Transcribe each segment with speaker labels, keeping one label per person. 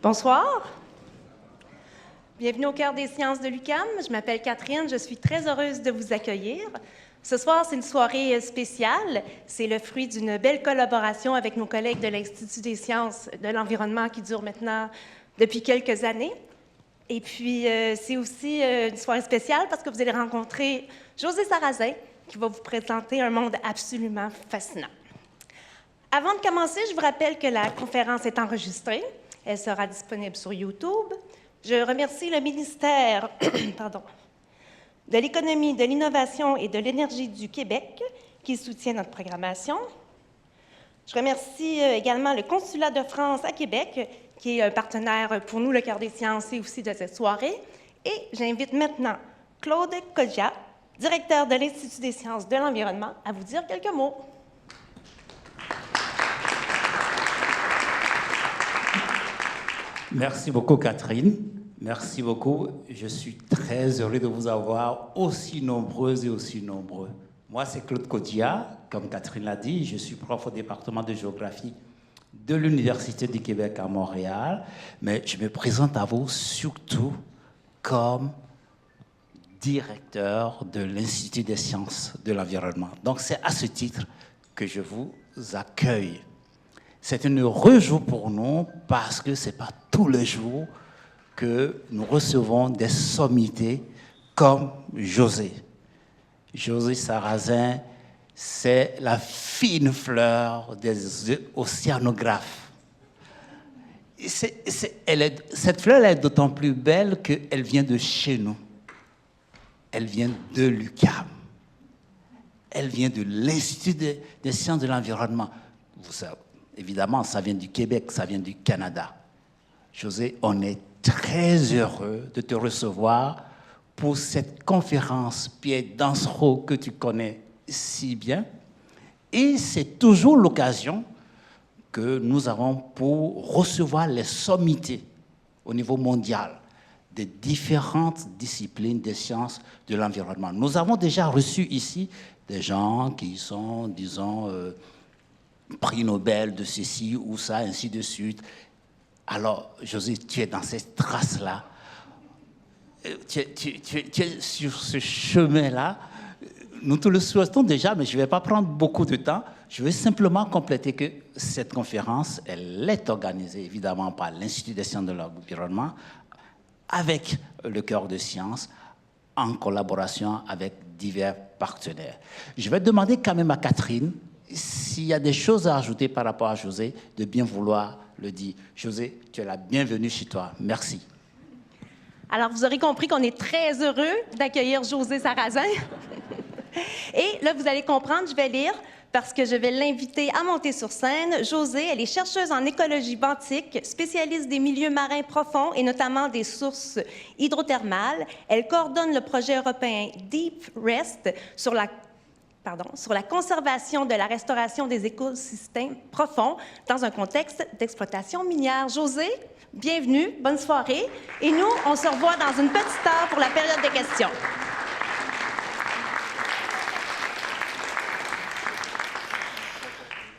Speaker 1: Bonsoir. Bienvenue au Cœur des sciences de l'UQAM. Je m'appelle Catherine, je suis très heureuse de vous accueillir. Ce soir, c'est une soirée spéciale. C'est le fruit d'une belle collaboration avec nos collègues de l'Institut des sciences de l'environnement qui dure maintenant depuis quelques années. Et puis, c'est aussi une soirée spéciale parce que vous allez rencontrer José Sarrazin qui va vous présenter un monde absolument fascinant. Avant de commencer, je vous rappelle que la conférence est enregistrée. Elle sera disponible sur YouTube. Je remercie le ministère de l'Économie, de l'Innovation et de l'Énergie du Québec qui soutient notre programmation. Je remercie également le Consulat de France à Québec qui est un partenaire pour nous, le Cœur des sciences et aussi de cette soirée. Et j'invite maintenant Claude Coggia, directeur de l'Institut des sciences de l'environnement, à vous dire quelques mots.
Speaker 2: Merci beaucoup, Catherine. Merci beaucoup. Je suis très heureux de vous avoir aussi nombreuses et aussi nombreux. Moi, c'est Claude Coggia. Comme Catherine l'a dit, je suis prof au département de géographie de l'Université du Québec à Montréal. Mais je me présente à vous surtout comme directeur de l'Institut des sciences de l'environnement. Donc, c'est à ce titre que je vous accueille. C'est un heureux jour pour nous parce que ce n'est pas tous les jours que nous recevons des sommités comme José. José Sarrazin, c'est la fine fleur des océanographes. Cette fleur est d'autant plus belle qu'elle vient de chez nous. Elle vient de l'UQAM. Elle vient de l'Institut des sciences de l'environnement. Vous savez, évidemment, ça vient du Québec, ça vient du Canada. José, on est très heureux de te recevoir pour cette conférence Pierre Dansereau que tu connais si bien. Et c'est toujours l'occasion que nous avons pour recevoir les sommités au niveau mondial des différentes disciplines des sciences de l'environnement. Nous avons déjà reçu ici des gens qui sont, disons, prix Nobel de ceci ou ça, ainsi de suite. Alors, José, tu es dans cette trace-là. Tu es sur ce chemin-là. Nous te le souhaitons déjà, mais je ne vais pas prendre beaucoup de temps. Je vais simplement compléter que cette conférence, elle est organisée évidemment par l'Institut des sciences de l'environnement avec le Cœur de sciences en collaboration avec divers partenaires. Je vais demander quand même à Catherine s'il y a des choses à ajouter par rapport à José, de bien vouloir le dire. José, tu es la bienvenue chez toi. Merci.
Speaker 1: Alors, vous aurez compris qu'on est très heureux d'accueillir José Sarrazin. Et là, vous allez comprendre, je vais lire parce que je vais l'inviter à monter sur scène. José, elle est chercheuse en écologie benthique, spécialiste des milieux marins profonds et notamment des sources hydrothermales. Elle coordonne le projet européen Deep Rest sur la conservation de la restauration des écosystèmes profonds dans un contexte d'exploitation minière. José, bienvenue, bonne soirée. Et nous, on se revoit dans une petite heure pour la période de questions.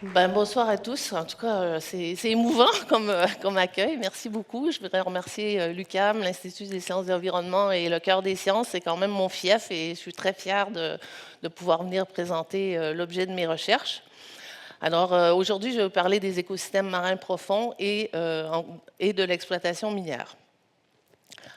Speaker 3: Bonsoir à tous. En tout cas, c'est émouvant comme accueil. Merci beaucoup. Je voudrais remercier l'UQAM, l'Institut des sciences de l'environnement et le Cœur des sciences. C'est quand même mon fief et je suis très fière de pouvoir venir présenter l'objet de mes recherches. Alors, aujourd'hui, je vais vous parler des écosystèmes marins profonds et de l'exploitation minière.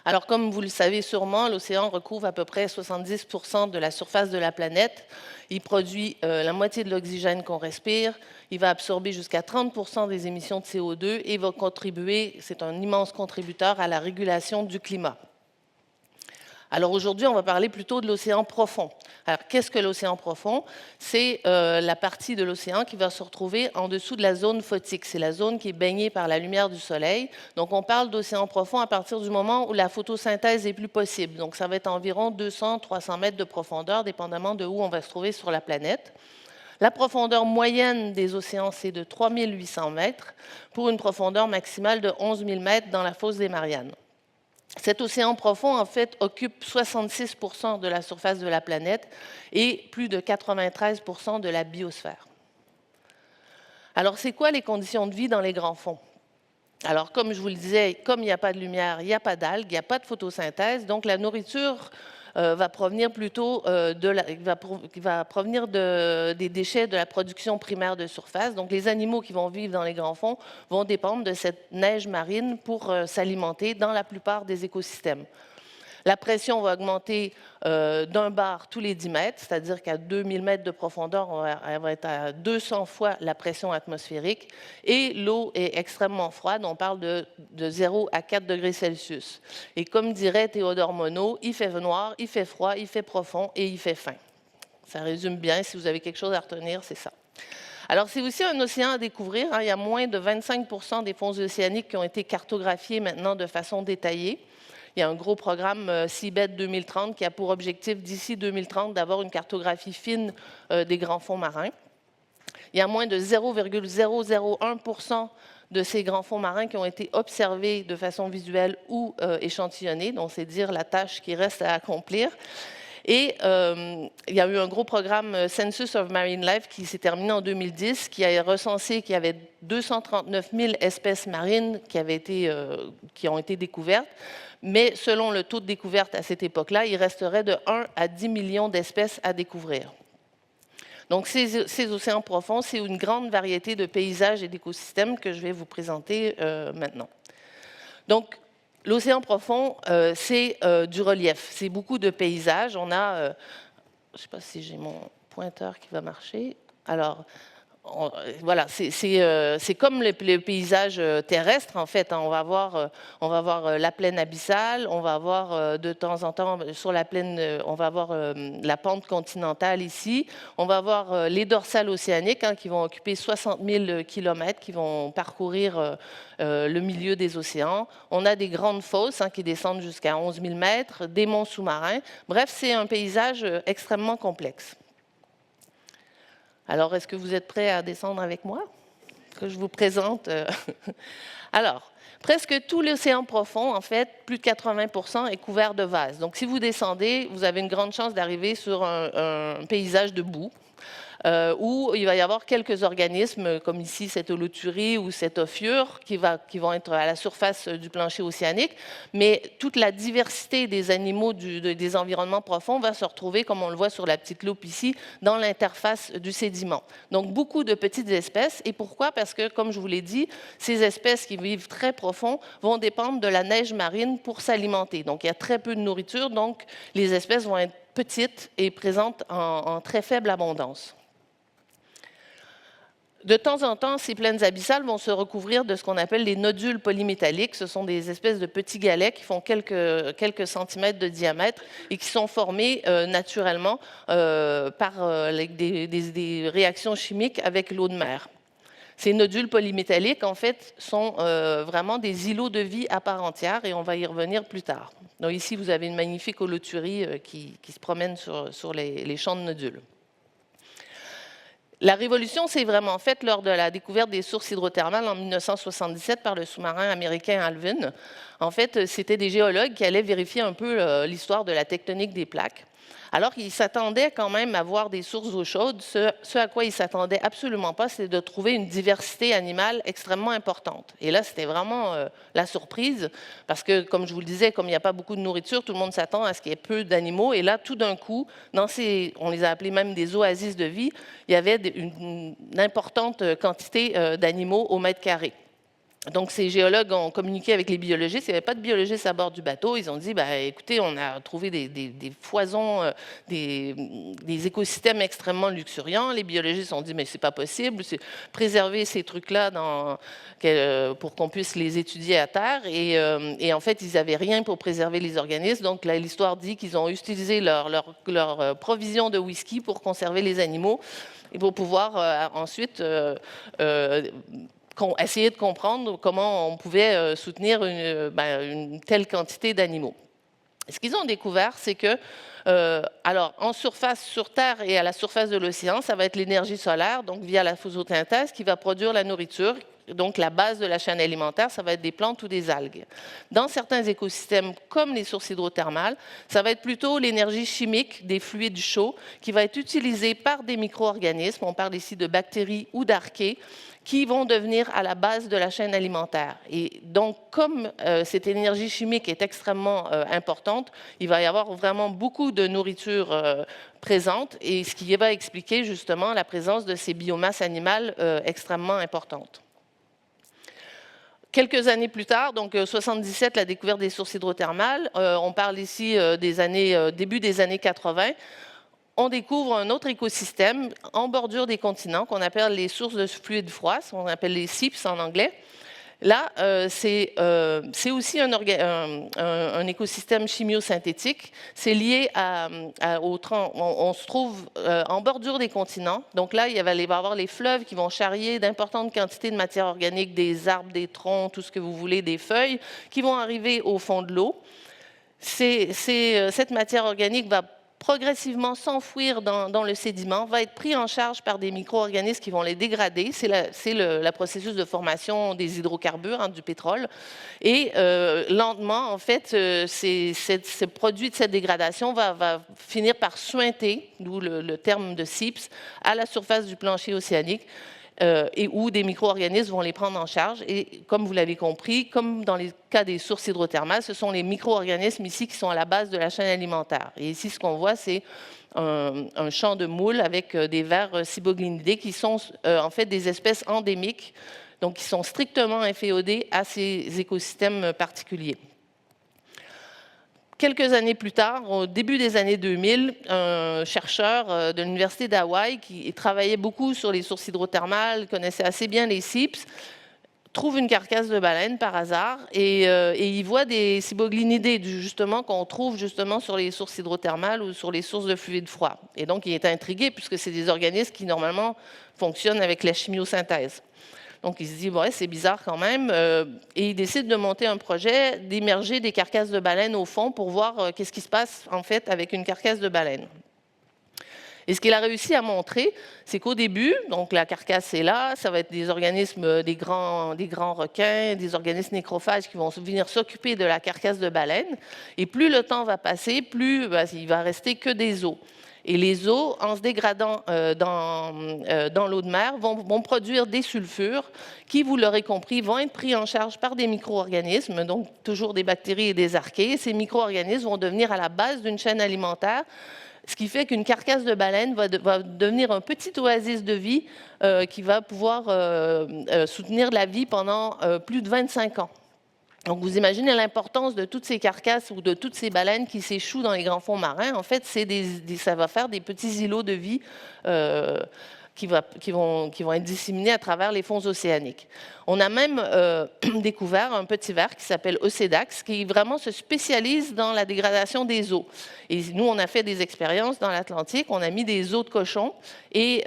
Speaker 3: Alors, comme vous le savez sûrement, l'océan recouvre à peu près 70% de la surface de la planète. Il produit la moitié de l'oxygène qu'on respire. Il va absorber jusqu'à 30% des émissions de CO2 et va contribuer, c'est un immense contributeur à la régulation du climat. Alors aujourd'hui, on va parler plutôt de l'océan profond. Alors qu'est-ce que l'océan profond? C'est la partie de l'océan qui va se retrouver en dessous de la zone photique. C'est la zone qui est baignée par la lumière du soleil. Donc on parle d'océan profond à partir du moment où la photosynthèse est plus possible. Donc ça va être environ 200-300 mètres de profondeur, dépendamment de où on va se trouver sur la planète. La profondeur moyenne des océans, c'est de 3800 mètres pour une profondeur maximale de 11 000 mètres dans la fosse des Mariannes. Cet océan profond, en fait, occupe 66% de la surface de la planète et plus de 93% de la biosphère. Alors, c'est quoi les conditions de vie dans les grands fonds? Alors, comme je vous le disais, comme il n'y a pas de lumière, il n'y a pas d'algues, il n'y a pas de photosynthèse, donc la nourriture va provenir plutôt va provenir des déchets de la production primaire de surface. Donc, les animaux qui vont vivre dans les grands fonds vont dépendre de cette neige marine pour s'alimenter dans la plupart des écosystèmes. La pression va augmenter d'1 bar tous les 10 mètres, c'est-à-dire qu'à 2000 mètres de profondeur, elle va être à 200 fois la pression atmosphérique. Et l'eau est extrêmement froide, on parle de 0 à 4 degrés Celsius. Et comme dirait Théodore Monod, il fait noir, il fait froid, il fait profond et il fait fin. Ça résume bien, si vous avez quelque chose à retenir, c'est ça. Alors, c'est aussi un océan à découvrir. Il y a moins de 25% des fonds océaniques qui ont été cartographiés maintenant de façon détaillée. Il y a un gros programme Seabed 2030 qui a pour objectif d'ici 2030 d'avoir une cartographie fine des grands fonds marins. Il y a moins de 0,001% de ces grands fonds marins qui ont été observés de façon visuelle ou échantillonnés, donc c'est dire la tâche qui reste à accomplir. Et il y a eu un gros programme Census of Marine Life qui s'est terminé en 2010, qui a recensé qu'il y avait 239 000 espèces marines qui ont été découvertes. Mais selon le taux de découverte à cette époque-là, il resterait de 1 à 10 millions d'espèces à découvrir. Donc ces océans profonds, c'est une grande variété de paysages et d'écosystèmes que je vais vous présenter maintenant. Donc l'océan profond, c'est du relief, c'est beaucoup de paysages. On a, je ne sais pas si j'ai mon pointeur qui va marcher. Alors, voilà, c'est comme les paysages terrestres, en fait. On va voir la plaine abyssale, on va avoir de temps en temps, sur la plaine, on va avoir la pente continentale ici, on va avoir les dorsales océaniques qui vont occuper 60 000 kilomètres, qui vont parcourir le milieu des océans. On a des grandes fosses qui descendent jusqu'à 11 000 mètres, des monts sous-marins. Bref, c'est un paysage extrêmement complexe. Alors, est-ce que vous êtes prêts à descendre avec moi? Que je vous présente. Alors, presque tout l'océan profond, en fait, plus de 80% est couvert de vases. Donc, si vous descendez, vous avez une grande chance d'arriver sur un paysage de boue. Où il va y avoir quelques organismes, comme ici cette holoturie ou cette ophiure, qui vont être à la surface du plancher océanique. Mais toute la diversité des animaux des environnements profonds va se retrouver, comme on le voit sur la petite loupe ici, dans l'interface du sédiment. Donc beaucoup de petites espèces. Et pourquoi? Parce que, comme je vous l'ai dit, ces espèces qui vivent très profond vont dépendre de la neige marine pour s'alimenter. Donc il y a très peu de nourriture, donc les espèces vont être petites et présentes en très faible abondance. De temps en temps, ces plaines abyssales vont se recouvrir de ce qu'on appelle les nodules polymétalliques. Ce sont des espèces de petits galets qui font quelques centimètres de diamètre et qui sont formés naturellement par des réactions chimiques avec l'eau de mer. Ces nodules polymétalliques, en fait, sont vraiment des îlots de vie à part entière et on va y revenir plus tard. Donc ici, vous avez une magnifique holoturie qui se promène sur les champs de nodules. La révolution s'est vraiment faite lors de la découverte des sources hydrothermales en 1977 par le sous-marin américain Alvin. En fait, c'était des géologues qui allaient vérifier un peu l'histoire de la tectonique des plaques. Alors qu'ils s'attendaient quand même à voir des sources d'eau chaude, ce à quoi ils ne s'attendaient absolument pas, c'est de trouver une diversité animale extrêmement importante. Et là, c'était vraiment la surprise, parce que, comme je vous le disais, comme il n'y a pas beaucoup de nourriture, tout le monde s'attend à ce qu'il y ait peu d'animaux. Et là, tout d'un coup, on les a appelés même des oasis de vie, il y avait une importante quantité d'animaux au mètre carré. Donc, ces géologues ont communiqué avec les biologistes. Il n'y avait pas de biologistes à bord du bateau. Ils ont dit, écoutez, on a trouvé des foisons, des écosystèmes extrêmement luxuriants. Les biologistes ont dit, mais c'est pas possible. Préserver ces trucs-là pour qu'on puisse les étudier à terre. Et en fait, ils n'avaient rien pour préserver les organismes. Donc, là, l'histoire dit qu'ils ont utilisé leur provision de whisky pour conserver les animaux et pour pouvoir ensuite essayer de comprendre comment on pouvait soutenir une telle quantité d'animaux. Ce qu'ils ont découvert, c'est que, alors, en surface, sur Terre et à la surface de l'océan, ça va être l'énergie solaire, donc via la photosynthèse, qui va produire la nourriture. Donc la base de la chaîne alimentaire, ça va être des plantes ou des algues. Dans certains écosystèmes, comme les sources hydrothermales, ça va être plutôt l'énergie chimique des fluides chauds qui va être utilisée par des micro-organismes, on parle ici de bactéries ou d'archées, qui vont devenir à la base de la chaîne alimentaire. Et donc, comme cette énergie chimique est extrêmement importante, il va y avoir vraiment beaucoup de nourriture présente, et ce qui va expliquer justement la présence de ces biomasses animales extrêmement importantes. Quelques années plus tard, donc 77, la découverte des sources hydrothermales, on parle ici début des années 80, on découvre un autre écosystème en bordure des continents qu'on appelle les sources de fluides froids, on appelle les SIPS en anglais. Là, c'est aussi un écosystème chimiosynthétique. C'est lié on se trouve en bordure des continents. Donc là, il va y avoir les fleuves qui vont charrier d'importantes quantités de matière organique, des arbres, des troncs, tout ce que vous voulez, des feuilles, qui vont arriver au fond de l'eau. Cette matière organique va progressivement s'enfouir dans le sédiment, va être pris en charge par des micro-organismes qui vont les dégrader. C'est le processus de formation des hydrocarbures, du pétrole. Et lentement, en fait, ce produit de cette dégradation va finir par suinter, d'où le terme de SIPS, à la surface du plancher océanique. Et où des micro-organismes vont les prendre en charge. Et comme vous l'avez compris, comme dans les cas des sources hydrothermales, ce sont les micro-organismes ici qui sont à la base de la chaîne alimentaire. Et ici, ce qu'on voit, c'est un champ de moules avec des vers ciboglinidés qui sont en fait des espèces endémiques, donc qui sont strictement inféodées à ces écosystèmes particuliers. Quelques années plus tard, au début des années 2000, un chercheur de l'Université d'Hawaï qui travaillait beaucoup sur les sources hydrothermales, connaissait assez bien les SIPS, trouve une carcasse de baleine par hasard et il voit des ciboglinidés justement qu'on trouve justement sur les sources hydrothermales ou sur les sources de fluides froids. Et donc il est intrigué puisque c'est des organismes qui normalement fonctionnent avec la chimiosynthèse. Donc il se dit, ouais, c'est bizarre quand même, et il décide de monter un projet, d'immerger des carcasses de baleines au fond pour voir qu'est-ce qui se passe en fait avec une carcasse de baleine. Et ce qu'il a réussi à montrer, c'est qu'au début, donc la carcasse est là, ça va être des organismes, des grands requins, des organismes nécrophages qui vont venir s'occuper de la carcasse de baleine, et plus le temps va passer, plus il va rester que des os. Et les os, en se dégradant dans l'eau de mer, vont produire des sulfures qui, vous l'aurez compris, vont être pris en charge par des micro-organismes, donc toujours des bactéries et des archées. Ces micro-organismes vont devenir à la base d'une chaîne alimentaire, ce qui fait qu'une carcasse de baleine va devenir un petit oasis de vie qui va pouvoir soutenir la vie pendant plus de 25 ans. Donc vous imaginez l'importance de toutes ces carcasses ou de toutes ces baleines qui s'échouent dans les grands fonds marins. En fait, ça va faire des petits îlots de vie qui vont être disséminés à travers les fonds océaniques. On a même découvert un petit ver qui s'appelle Ocedax, qui vraiment se spécialise dans la dégradation des os. Et nous, on a fait des expériences dans l'Atlantique, on a mis des os de cochon et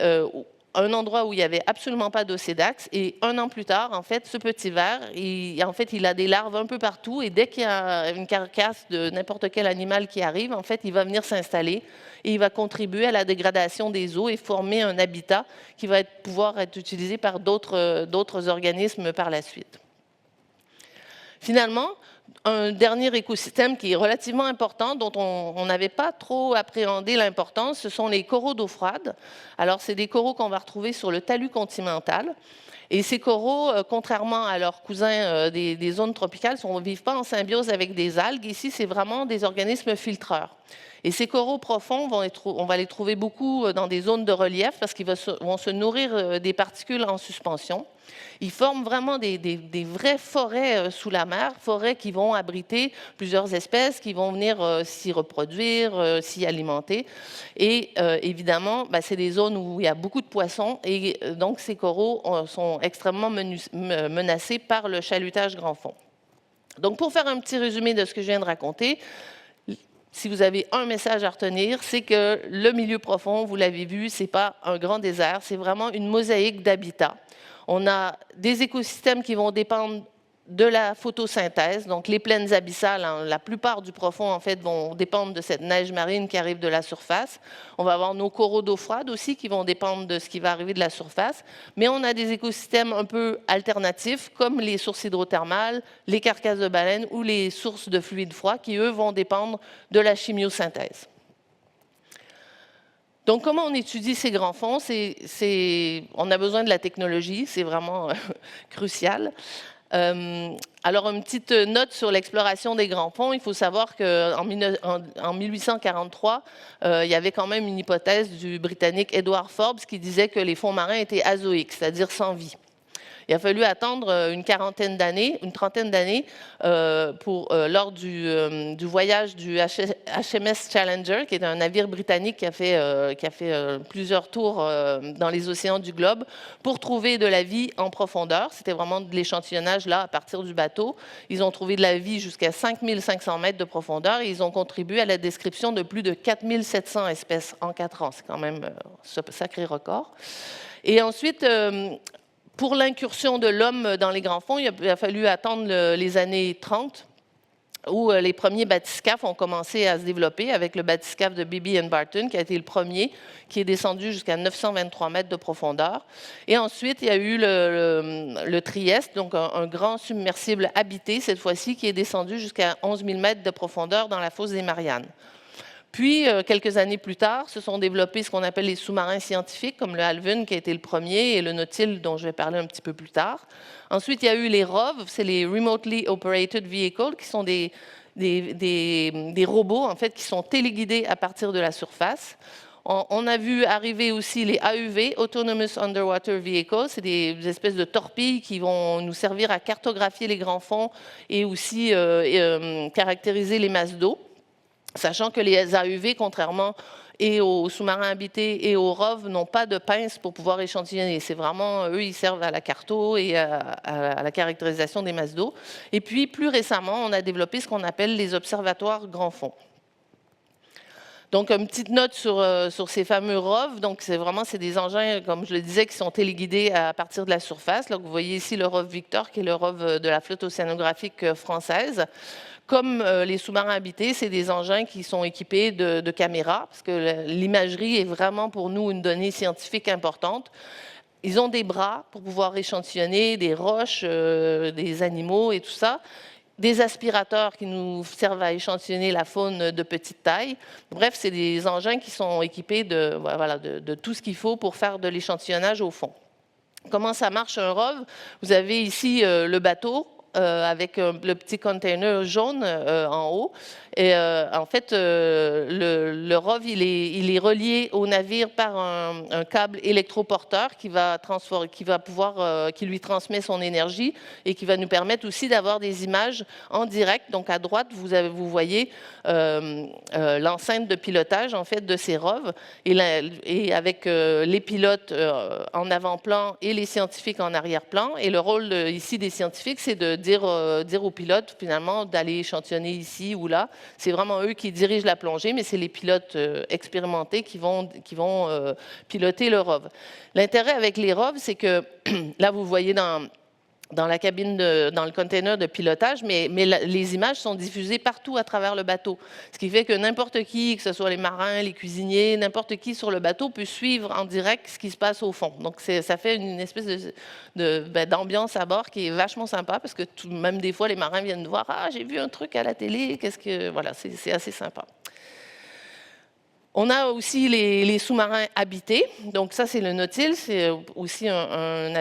Speaker 3: un endroit où il n'y avait absolument pas d'Ocedax, et un an plus tard, en fait, ce petit ver, il a des larves un peu partout, et dès qu'il y a une carcasse de n'importe quel animal qui arrive, en fait, il va venir s'installer, et il va contribuer à la dégradation des eaux et former un habitat qui va pouvoir être utilisé par d'autres organismes par la suite. Finalement, un dernier écosystème qui est relativement important, dont on n'avait pas trop appréhendé l'importance, ce sont les coraux d'eau froide. Alors, c'est des coraux qu'on va retrouver sur le talus continental. Et ces coraux, contrairement à leurs cousins des zones tropicales, ne vivent pas en symbiose avec des algues. Ici, c'est vraiment des organismes filtreurs. Et ces coraux profonds, on va les trouver beaucoup dans des zones de relief parce qu'ils vont se nourrir des particules en suspension. Ils forment vraiment des vraies forêts sous la mer, forêts qui vont abriter plusieurs espèces, qui vont venir s'y reproduire, s'y alimenter. Et évidemment, c'est des zones où il y a beaucoup de poissons et donc ces coraux sont extrêmement menacés par le chalutage grand fond. Donc pour faire un petit résumé de ce que je viens de raconter, si vous avez un message à retenir, c'est que le milieu profond, vous l'avez vu, ce n'est pas un grand désert, c'est vraiment une mosaïque d'habitats. On a des écosystèmes qui vont dépendre de la photosynthèse. Donc les plaines abyssales, hein, la plupart du profond en fait vont dépendre de cette neige marine qui arrive de la surface. On va avoir nos coraux d'eau froide aussi qui vont dépendre de ce qui va arriver de la surface. Mais on a des écosystèmes un peu alternatifs comme les sources hydrothermales, les carcasses de baleines ou les sources de fluides froids qui eux vont dépendre de la chimiosynthèse. Donc, comment on étudie ces grands fonds? On a besoin de la technologie, c'est vraiment crucial. Alors, une petite note sur l'exploration des grands fonds. Il faut savoir qu'en 1843, il y avait quand même une hypothèse du Britannique Edward Forbes qui disait que les fonds marins étaient azoïques, c'est-à-dire sans vie. Il a fallu attendre une trentaine d'années lors du voyage du HMS Challenger, qui est un navire britannique qui a fait plusieurs tours dans les océans du globe, pour trouver de la vie en profondeur. C'était vraiment de l'échantillonnage là, à partir du bateau. Ils ont trouvé de la vie jusqu'à 5500 mètres de profondeur et ils ont contribué à la description de plus de 4700 espèces en 4 ans. C'est quand même un sacré record. Et ensuite, pour l'incursion de l'homme dans les grands fonds, il a fallu attendre les années 30, où les premiers bathyscaphes ont commencé à se développer avec le bathyscaphe de Beebe and Barton, qui a été le premier, qui est descendu jusqu'à 923 mètres de profondeur. Et ensuite, il y a eu le Trieste, donc un grand submersible habité, cette fois-ci, qui est descendu jusqu'à 11 000 mètres de profondeur dans la fosse des Mariannes. Puis, quelques années plus tard, se sont développés ce qu'on appelle les sous-marins scientifiques, comme le Alvin, qui a été le premier, et le Nautil, dont je vais parler un petit peu plus tard. Ensuite, il y a eu les ROV, c'est les Remotely Operated Vehicles, qui sont des robots, en fait, qui sont téléguidés à partir de la surface. On a vu arriver aussi les AUV, Autonomous Underwater Vehicles. C'est des espèces de torpilles qui vont nous servir à cartographier les grands fonds et aussi caractériser les masses d'eau. Sachant que les AUV, contrairement et aux sous-marins habités et aux ROV, n'ont pas de pince pour pouvoir échantillonner. C'est vraiment, eux, ils servent à la carto et à la caractérisation des masses d'eau. Et puis, plus récemment, on a développé ce qu'on appelle les observatoires grands fonds. Donc, une petite note sur ces fameux ROV. Donc, c'est des engins, comme je le disais, qui sont téléguidés à partir de la surface. Donc, vous voyez ici le ROV Victor, qui est le ROV de la flotte océanographique française. Comme les sous-marins habités, c'est des engins qui sont équipés de caméras, parce que l'imagerie est vraiment pour nous une donnée scientifique importante. Ils ont des bras pour pouvoir échantillonner des roches, des animaux et tout ça. Des aspirateurs qui nous servent à échantillonner la faune de petite taille. Bref, c'est des engins qui sont équipés de tout ce qu'il faut pour faire de l'échantillonnage au fond. Comment ça marche un ROV? Vous avez ici le bateau, avec le petit container jaune en haut. Et en fait, le ROV, il est relié au navire par un câble électroporteur qui lui transmet son énergie et qui va nous permettre aussi d'avoir des images en direct. Donc à droite, vous voyez l'enceinte de pilotage en fait de ces ROV et avec les pilotes en avant-plan et les scientifiques en arrière-plan. Et le rôle ici des scientifiques, c'est de dire aux pilotes finalement d'aller échantillonner ici ou là. C'est vraiment eux qui dirigent la plongée, mais c'est les pilotes expérimentés qui vont piloter le ROV. L'intérêt avec les ROV, c'est que là, vous voyez dans la cabine, dans le container de pilotage, mais les images sont diffusées partout à travers le bateau. Ce qui fait que n'importe qui, que ce soit les marins, les cuisiniers, n'importe qui sur le bateau peut suivre en direct ce qui se passe au fond. Donc ça fait une espèce d'ambiance à bord qui est vachement sympa, parce que même des fois, les marins viennent nous voir « Ah, j'ai vu un truc à la télé, qu'est-ce que… » Voilà, c'est assez sympa. On a aussi les sous-marins habités. Donc ça, c'est le Nautil. C'est aussi un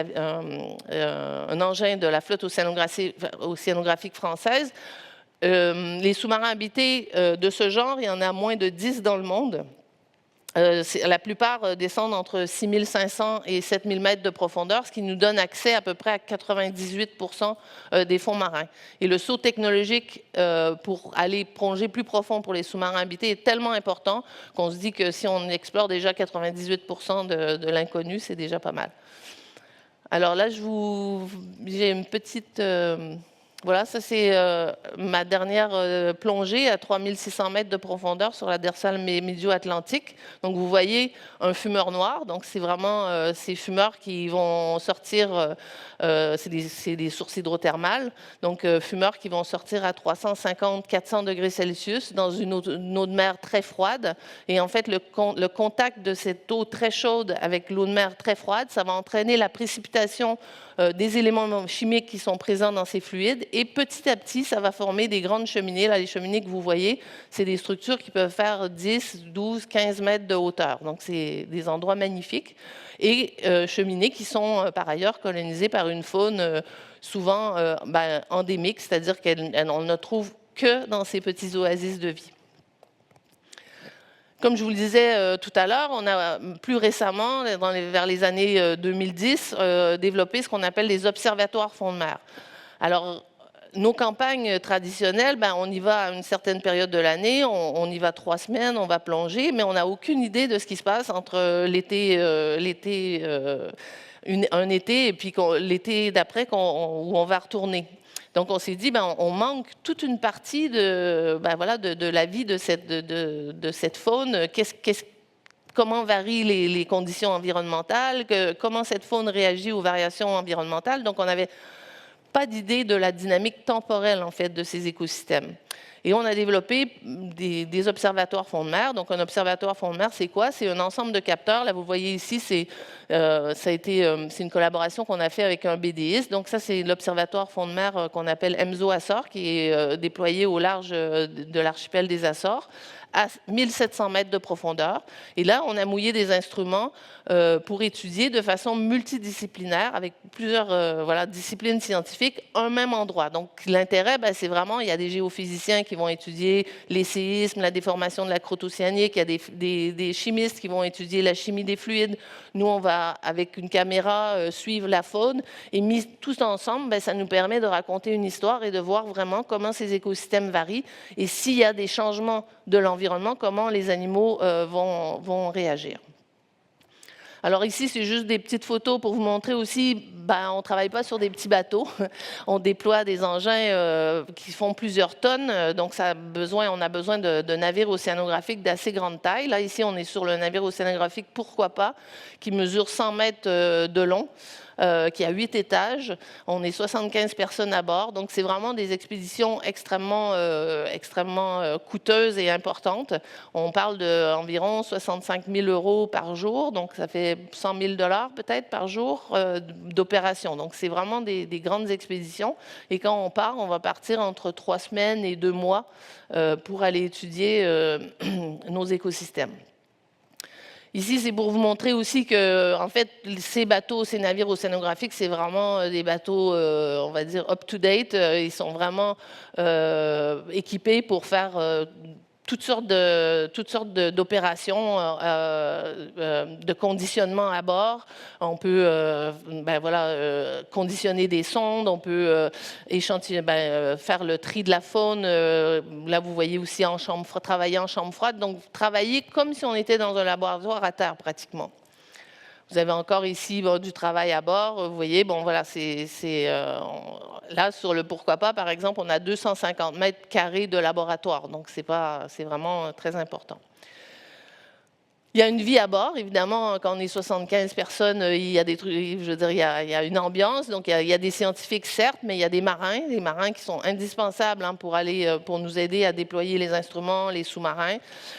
Speaker 3: engin de la flotte océanographique française. Les sous-marins habités de ce genre, il y en a moins de 10 dans le monde. La plupart descendent entre 6500 et 7000 mètres de profondeur, ce qui nous donne accès à peu près à 98% des fonds marins. Et le saut technologique pour aller plonger plus profond pour les sous-marins habités est tellement important qu'on se dit que si on explore déjà 98% de l'inconnu, c'est déjà pas mal. Alors là, j'ai une petite Voilà, ça c'est ma dernière plongée à 3600 mètres de profondeur sur la dorsale médio-atlantique. Donc vous voyez un fumeur noir, donc c'est vraiment ces fumeurs qui vont sortir, c'est des sources hydrothermales, donc fumeurs qui vont sortir à 350-400 degrés Celsius dans une eau de mer très froide. Et en fait, le contact de cette eau très chaude avec l'eau de mer très froide, ça va entraîner la précipitation des éléments chimiques qui sont présents dans ces fluides, et petit à petit, ça va former des grandes cheminées. Là, les cheminées que vous voyez, c'est des structures qui peuvent faire 10, 12, 15 mètres de hauteur. Donc, c'est des endroits magnifiques. Et cheminées qui sont, par ailleurs, colonisées par une faune souvent endémique, c'est-à-dire qu'on ne trouve que dans ces petits oasis de vie. Comme je vous le disais tout à l'heure, on a plus récemment, vers les années 2010, développé ce qu'on appelle les observatoires fonds de mer. Alors, nos campagnes traditionnelles, on y va à une certaine période de l'année, on y va 3 semaines, on va plonger, mais on n'a aucune idée de ce qui se passe entre un été et puis l'été d'après où on va retourner. Donc, on s'est dit, on manque toute une partie de la vie de cette faune. Comment varient les conditions environnementales, comment cette faune réagit aux variations environnementales. Donc, on n'avait pas d'idée de la dynamique temporelle, en fait, de ces écosystèmes. Et on a développé des observatoires fonds de mer. Donc, un observatoire fonds de mer, c'est quoi? C'est un ensemble de capteurs. Là, vous voyez ici, c'est une collaboration qu'on a fait avec un BDiste. Donc, ça, c'est l'observatoire fonds de mer qu'on appelle EMSO Açores, qui est déployé au large de l'archipel des Açores, à 1700 mètres de profondeur. Et là, on a mouillé des instruments pour étudier de façon multidisciplinaire, avec plusieurs disciplines scientifiques, un même endroit. Donc, l'intérêt, c'est vraiment, il y a des géophysiciens qui vont étudier les séismes, la déformation de la croûte océanique, il y a des chimistes qui vont étudier la chimie des fluides. Nous, on va, avec une caméra, suivre la faune. Et mis tous ensemble, ça nous permet de raconter une histoire et de voir vraiment comment ces écosystèmes varient et s'il y a des changements de l'environnement, comment les animaux vont réagir. Alors ici, c'est juste des petites photos pour vous montrer aussi, on ne travaille pas sur des petits bateaux. On déploie des engins qui font plusieurs tonnes. Donc on a besoin de navires océanographiques d'assez grande taille. Là, ici, on est sur le navire océanographique Pourquoi pas, qui mesure 100 mètres de long. Qui a 8 étages. On est 75 personnes à bord. Donc, c'est vraiment des expéditions extrêmement coûteuses et importantes. On parle d'environ 65 000 € par jour. Donc, ça fait 100 000 $ peut-être par jour d'opération. Donc, c'est vraiment des grandes expéditions. Et quand on part, on va partir entre 3 semaines et 2 mois pour aller étudier nos écosystèmes. Ici, c'est pour vous montrer aussi que, en fait, ces navires océanographiques, c'est vraiment des bateaux, on va dire, up-to-date. Ils sont vraiment équipés pour faire toutes sortes d'opérations de conditionnement à bord. On peut conditionner des sondes, on peut faire le tri de la faune. Là, vous voyez aussi travailler en chambre froide. Donc, travailler comme si on était dans un laboratoire à terre, pratiquement. Vous avez encore ici du travail à bord. Vous voyez, là, sur le Pourquoi pas, par exemple, on a 250 mètres carrés de laboratoire. Donc, c'est vraiment très important. Il y a une vie à bord, évidemment, quand on est 75 personnes, il y a des trucs, il y a une ambiance. Donc, il y a des scientifiques, certes, mais il y a des marins qui sont indispensables pour nous aider à déployer les instruments, les sous-marins.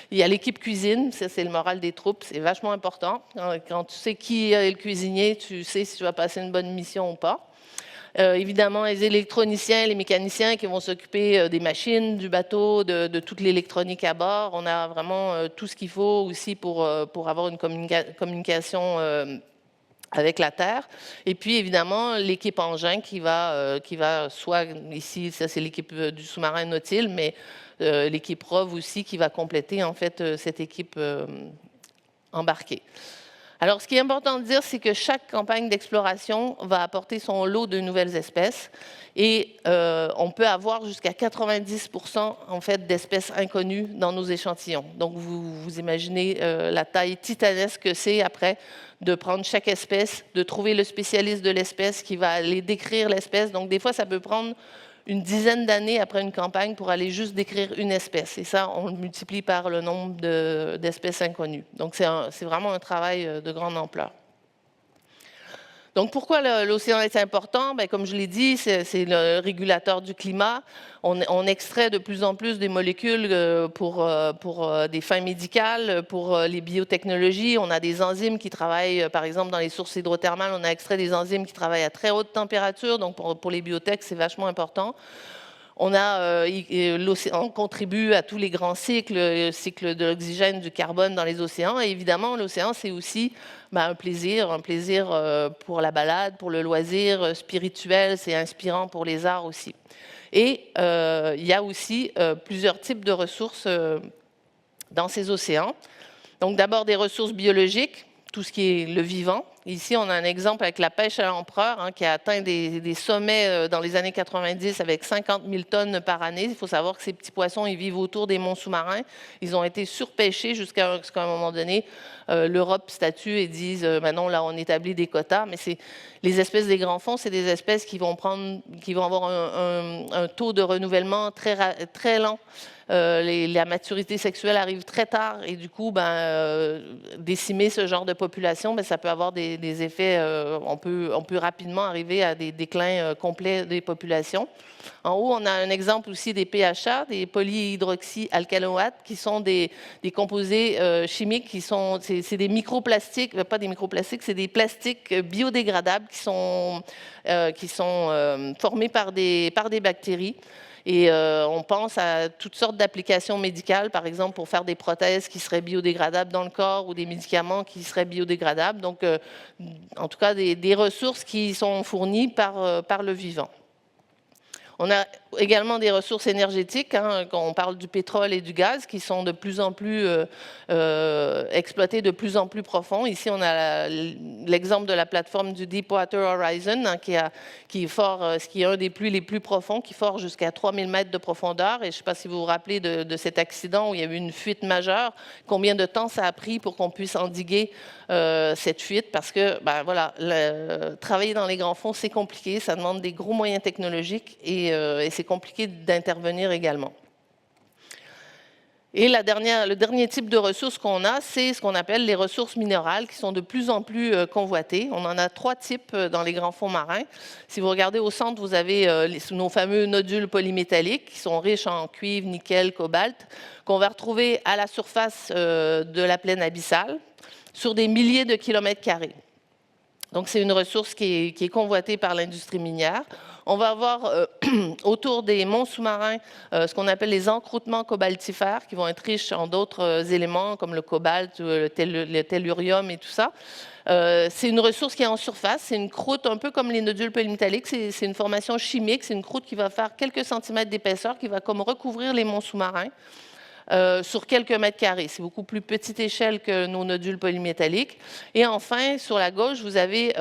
Speaker 3: Il y a l'équipe cuisine, ça c'est le moral des troupes, c'est vachement important. Quand tu sais qui est le cuisinier, tu sais si tu vas passer une bonne mission ou pas. Évidemment, les électroniciens, les mécaniciens qui vont s'occuper des machines, du bateau, de toute l'électronique à bord. On a vraiment tout ce qu'il faut aussi pour avoir une communication avec la Terre. Et puis, évidemment, l'équipe engin qui va soit ici, ça c'est l'équipe du sous-marin Nautil, mais l'équipe ROV aussi qui va compléter en fait cette équipe embarquée. Alors, ce qui est important de dire, c'est que chaque campagne d'exploration va apporter son lot de nouvelles espèces et on peut avoir jusqu'à 90% en fait, d'espèces inconnues dans nos échantillons. Donc, vous imaginez la taille titanesque que c'est après de prendre chaque espèce, de trouver le spécialiste de l'espèce qui va aller décrire l'espèce. Donc, des fois, ça peut prendre une dizaine d'années après une campagne pour aller juste décrire une espèce. Et ça, on le multiplie par le nombre d'espèces inconnues. Donc c'est vraiment un travail de grande ampleur. Donc pourquoi l'océan est important? Ben, comme je l'ai dit, c'est le régulateur du climat. On extrait de plus en plus des molécules pour des fins médicales, pour les biotechnologies. On a des enzymes qui travaillent, par exemple, dans les sources hydrothermales, on a extrait des enzymes qui travaillent à très haute température. Donc pour les biotech, c'est vachement important. L'océan contribue à tous les grands cycles, le cycle de l'oxygène, du carbone dans les océans. Et évidemment, l'océan, c'est aussi un plaisir pour la balade, pour le loisir spirituel, c'est inspirant pour les arts aussi. Et il y a aussi plusieurs types de ressources dans ces océans. Donc d'abord des ressources biologiques, tout ce qui est le vivant. Ici, on a un exemple avec la pêche à l'empereur qui a atteint des sommets dans les années 90 avec 50 000 tonnes par année. Il faut savoir que ces petits poissons, ils vivent autour des monts sous-marins. Ils ont été surpêchés jusqu'à un moment donné, l'Europe statue et disent non, là, on établit des quotas. Mais les espèces des grands fonds, c'est des espèces qui vont avoir un taux de renouvellement très lent. La maturité sexuelle arrive très tard et du coup, décimer ce genre de population, ça peut avoir des effets, on peut rapidement arriver à des déclins complets des populations. En haut, on a un exemple aussi des PHA, des polyhydroxyalcanoates, qui sont des composés chimiques, c'est des microplastiques, pas des microplastiques, c'est des plastiques biodégradables qui sont formés par des bactéries. Et on pense à toutes sortes d'applications médicales, par exemple pour faire des prothèses qui seraient biodégradables dans le corps ou des médicaments qui seraient biodégradables. Donc, en tout cas, des ressources qui sont fournies par le vivant. On a également des ressources énergétiques, quand on parle du pétrole et du gaz, qui sont de plus en plus exploités de plus en plus profond. Ici, on a l'exemple de la plateforme du Deepwater Horizon, qui est un des puits les plus profonds, qui fore jusqu'à 3000 mètres de profondeur. Et je ne sais pas si vous vous rappelez de cet accident où il y a eu une fuite majeure. Combien de temps ça a pris pour qu'on puisse endiguer cette fuite? Parce que, travailler dans les grands fonds, c'est compliqué. Ça demande des gros moyens technologiques et c'est compliqué d'intervenir également. Et le dernier type de ressources qu'on a, c'est ce qu'on appelle les ressources minérales, qui sont de plus en plus convoitées. On en a 3 types dans les grands fonds marins. Si vous regardez au centre, vous avez nos fameux nodules polymétalliques, qui sont riches en cuivre, nickel, cobalt, qu'on va retrouver à la surface de la plaine abyssale, sur des milliers de kilomètres carrés. Donc c'est une ressource qui est convoitée par l'industrie minière. On va avoir autour des monts sous-marins ce qu'on appelle les encroûtements cobaltifères, qui vont être riches en d'autres éléments comme le cobalt, le tellurium et tout ça. C'est une ressource qui est en surface, c'est une croûte un peu comme les nodules polymétalliques, c'est une formation chimique, c'est une croûte qui va faire quelques centimètres d'épaisseur, qui va comme recouvrir les monts sous-marins. Sur quelques mètres carrés. C'est beaucoup plus petite échelle que nos nodules polymétalliques. Et enfin, sur la gauche, vous avez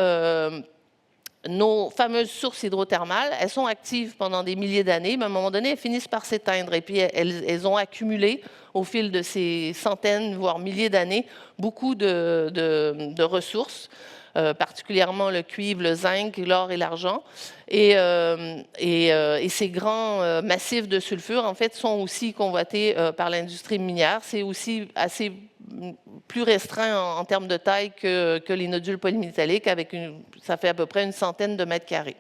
Speaker 3: nos fameuses sources hydrothermales. Elles sont actives pendant des milliers d'années, mais à un moment donné, elles finissent par s'éteindre. Et puis, elles ont accumulé, au fil de ces centaines, voire milliers d'années, beaucoup de ressources, particulièrement le cuivre, le zinc, l'or et l'argent. Et ces grands massifs de sulfure, en fait, sont aussi convoités par l'industrie minière. C'est aussi assez plus restreint en termes de taille que les nodules polymétalliques, ça fait à peu près une centaine de mètres carrés.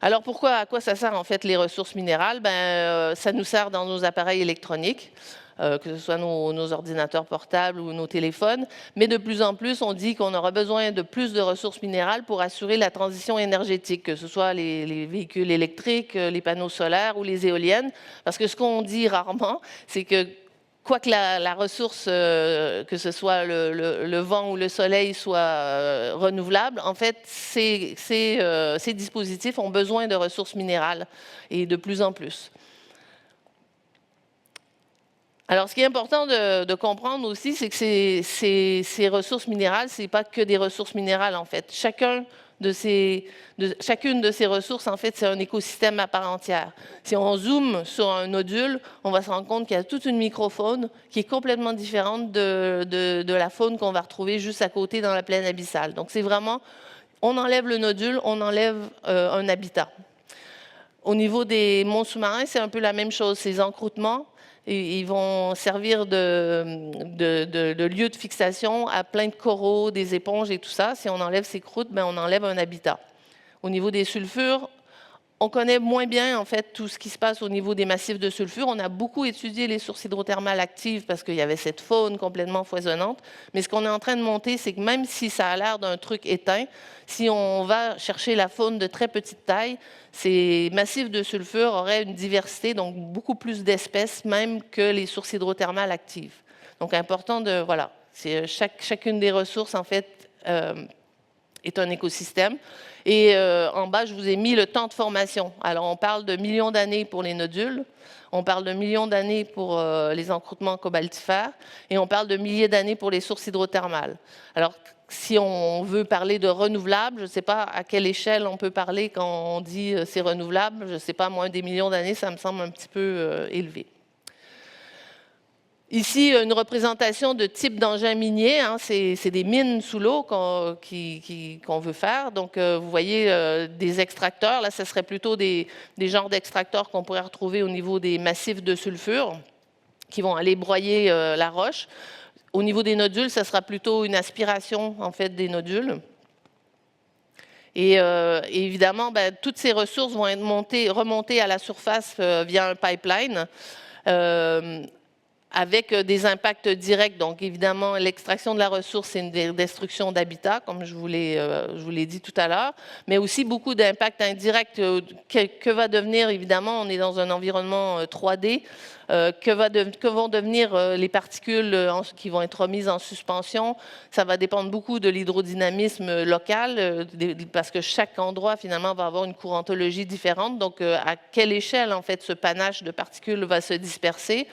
Speaker 3: Alors à quoi ça sert en fait les ressources minérales? Ça nous sert dans nos appareils électroniques, que ce soit nos ordinateurs portables ou nos téléphones. Mais de plus en plus, on dit qu'on aura besoin de plus de ressources minérales pour assurer la transition énergétique, que ce soit les véhicules électriques, les panneaux solaires ou les éoliennes. Parce que ce qu'on dit rarement, c'est que quoique la ressource, que ce soit le vent ou le soleil, soit renouvelable, en fait, ces dispositifs ont besoin de ressources minérales et de plus en plus. Alors, ce qui est important de comprendre aussi, c'est que ces ressources minérales, ce n'est pas que des ressources minérales, en fait. Chacune de ces ressources, en fait, c'est un écosystème à part entière. Si on zoome sur un nodule, on va se rendre compte qu'il y a toute une microfaune qui est complètement différente de la faune qu'on va retrouver juste à côté dans la plaine abyssale. Donc, c'est vraiment, on enlève le nodule, on enlève un habitat. Au niveau des monts sous-marins, c'est un peu la même chose. Ces encroûtements, ils vont servir de lieu de fixation à plein de coraux, des éponges et tout ça. Si on enlève ces croûtes, ben on enlève un habitat. Au niveau des sulfures, on connaît moins bien en fait tout ce qui se passe au niveau des massifs de sulfure. On a beaucoup étudié les sources hydrothermales actives parce qu'il y avait cette faune complètement foisonnante. Mais ce qu'on est en train de monter, c'est que même si ça a l'air d'un truc éteint, si on va chercher la faune de très petite taille, ces massifs de sulfure auraient une diversité, donc beaucoup plus d'espèces même que les sources hydrothermales actives. Donc important de, voilà, chacune des ressources en fait est un écosystème. Et en bas, je vous ai mis le temps de formation. Alors, on parle de millions d'années pour les nodules, on parle de millions d'années pour les encroûtements cobaltifères, et on parle de milliers d'années pour les sources hydrothermales. Alors, si on veut parler de renouvelables, je ne sais pas à quelle échelle on peut parler quand on dit c'est renouvelable. Je ne sais pas, moins des millions d'années, ça me semble un petit peu élevé. Ici, une représentation de type d'engin minier, hein, c'est des mines sous l'eau qu'on veut faire. Donc, vous voyez des extracteurs. Là, ce serait plutôt des genres d'extracteurs qu'on pourrait retrouver au niveau des massifs de sulfure qui vont aller broyer la roche. Au niveau des nodules, ce sera plutôt une aspiration en fait, des nodules. Et évidemment, ben, toutes ces ressources vont être remontées à la surface via un pipeline. Avec des impacts directs. Donc, évidemment, l'extraction de la ressource, c'est une destruction d'habitat, comme je vous l'ai dit tout à l'heure, mais aussi beaucoup d'impacts indirects. Que va devenir, évidemment, on est dans un environnement 3D, que vont devenir les particules qui vont être remises en suspension. Ça va dépendre beaucoup de l'hydrodynamisme local, parce que chaque endroit, finalement, va avoir une courantologie différente. Donc, à quelle échelle, en fait, ce panache de particules va se disperser?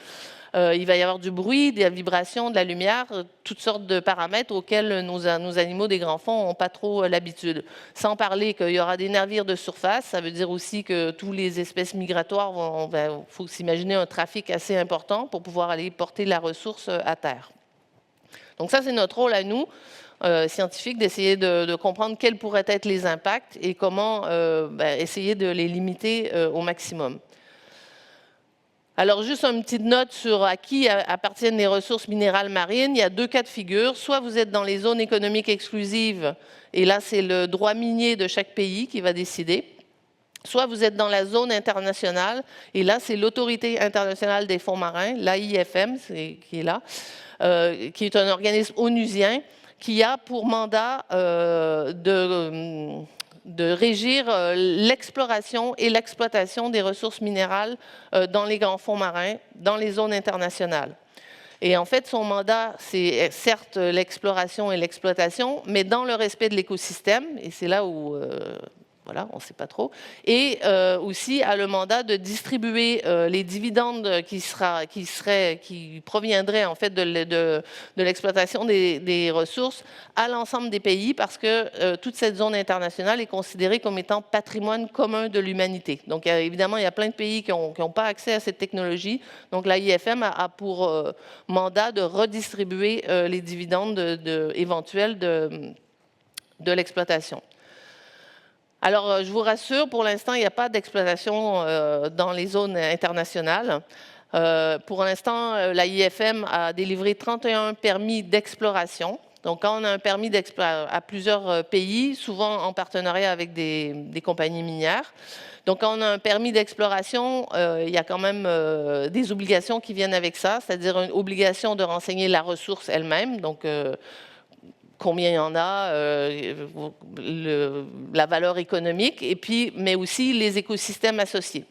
Speaker 3: Il va y avoir du bruit, des vibrations, de la lumière, toutes sortes de paramètres auxquels nos animaux des grands fonds n'ont pas trop l'habitude. Sans parler qu'il y aura des navires de surface, ça veut dire aussi que toutes les espèces migratoires, il faut s'imaginer un trafic assez important pour pouvoir aller porter la ressource à terre. Donc ça, c'est notre rôle à nous, scientifiques, d'essayer de comprendre quels pourraient être les impacts et comment essayer de les limiter au maximum. Alors, juste une petite note sur à qui appartiennent les ressources minérales marines. Il y a deux cas de figure. Soit vous êtes dans les zones économiques exclusives, et là, c'est le droit minier de chaque pays qui va décider. Soit vous êtes dans la zone internationale, et là, c'est l'Autorité internationale des fonds marins, l'AIFM, qui est là, qui est un organisme onusien, qui a pour mandat de régir l'exploration et l'exploitation des ressources minérales dans les grands fonds marins, dans les zones internationales. Et en fait, son mandat, c'est certes l'exploration et l'exploitation, mais dans le respect de l'écosystème, et c'est là où voilà, on ne sait pas trop, et aussi a le mandat de distribuer les dividendes qui proviendraient en fait de l'exploitation des ressources à l'ensemble des pays, parce que toute cette zone internationale est considérée comme étant patrimoine commun de l'humanité. Donc évidemment, il y a plein de pays qui n'ont pas accès à cette technologie. Donc l'AIFM a pour mandat de redistribuer les dividendes éventuels de l'exploitation. Alors, je vous rassure, pour l'instant, il n'y a pas d'exploitation dans les zones internationales. Pour l'instant, l'AIFM a délivré 31 permis d'exploration. Donc, quand on a un permis à plusieurs pays, souvent en partenariat avec des compagnies minières. Donc, quand on a un permis d'exploration, il y a quand même des obligations qui viennent avec ça, c'est-à-dire une obligation de renseigner la ressource elle-même. Donc, combien il y en a, la valeur économique, et puis, mais aussi les écosystèmes associés.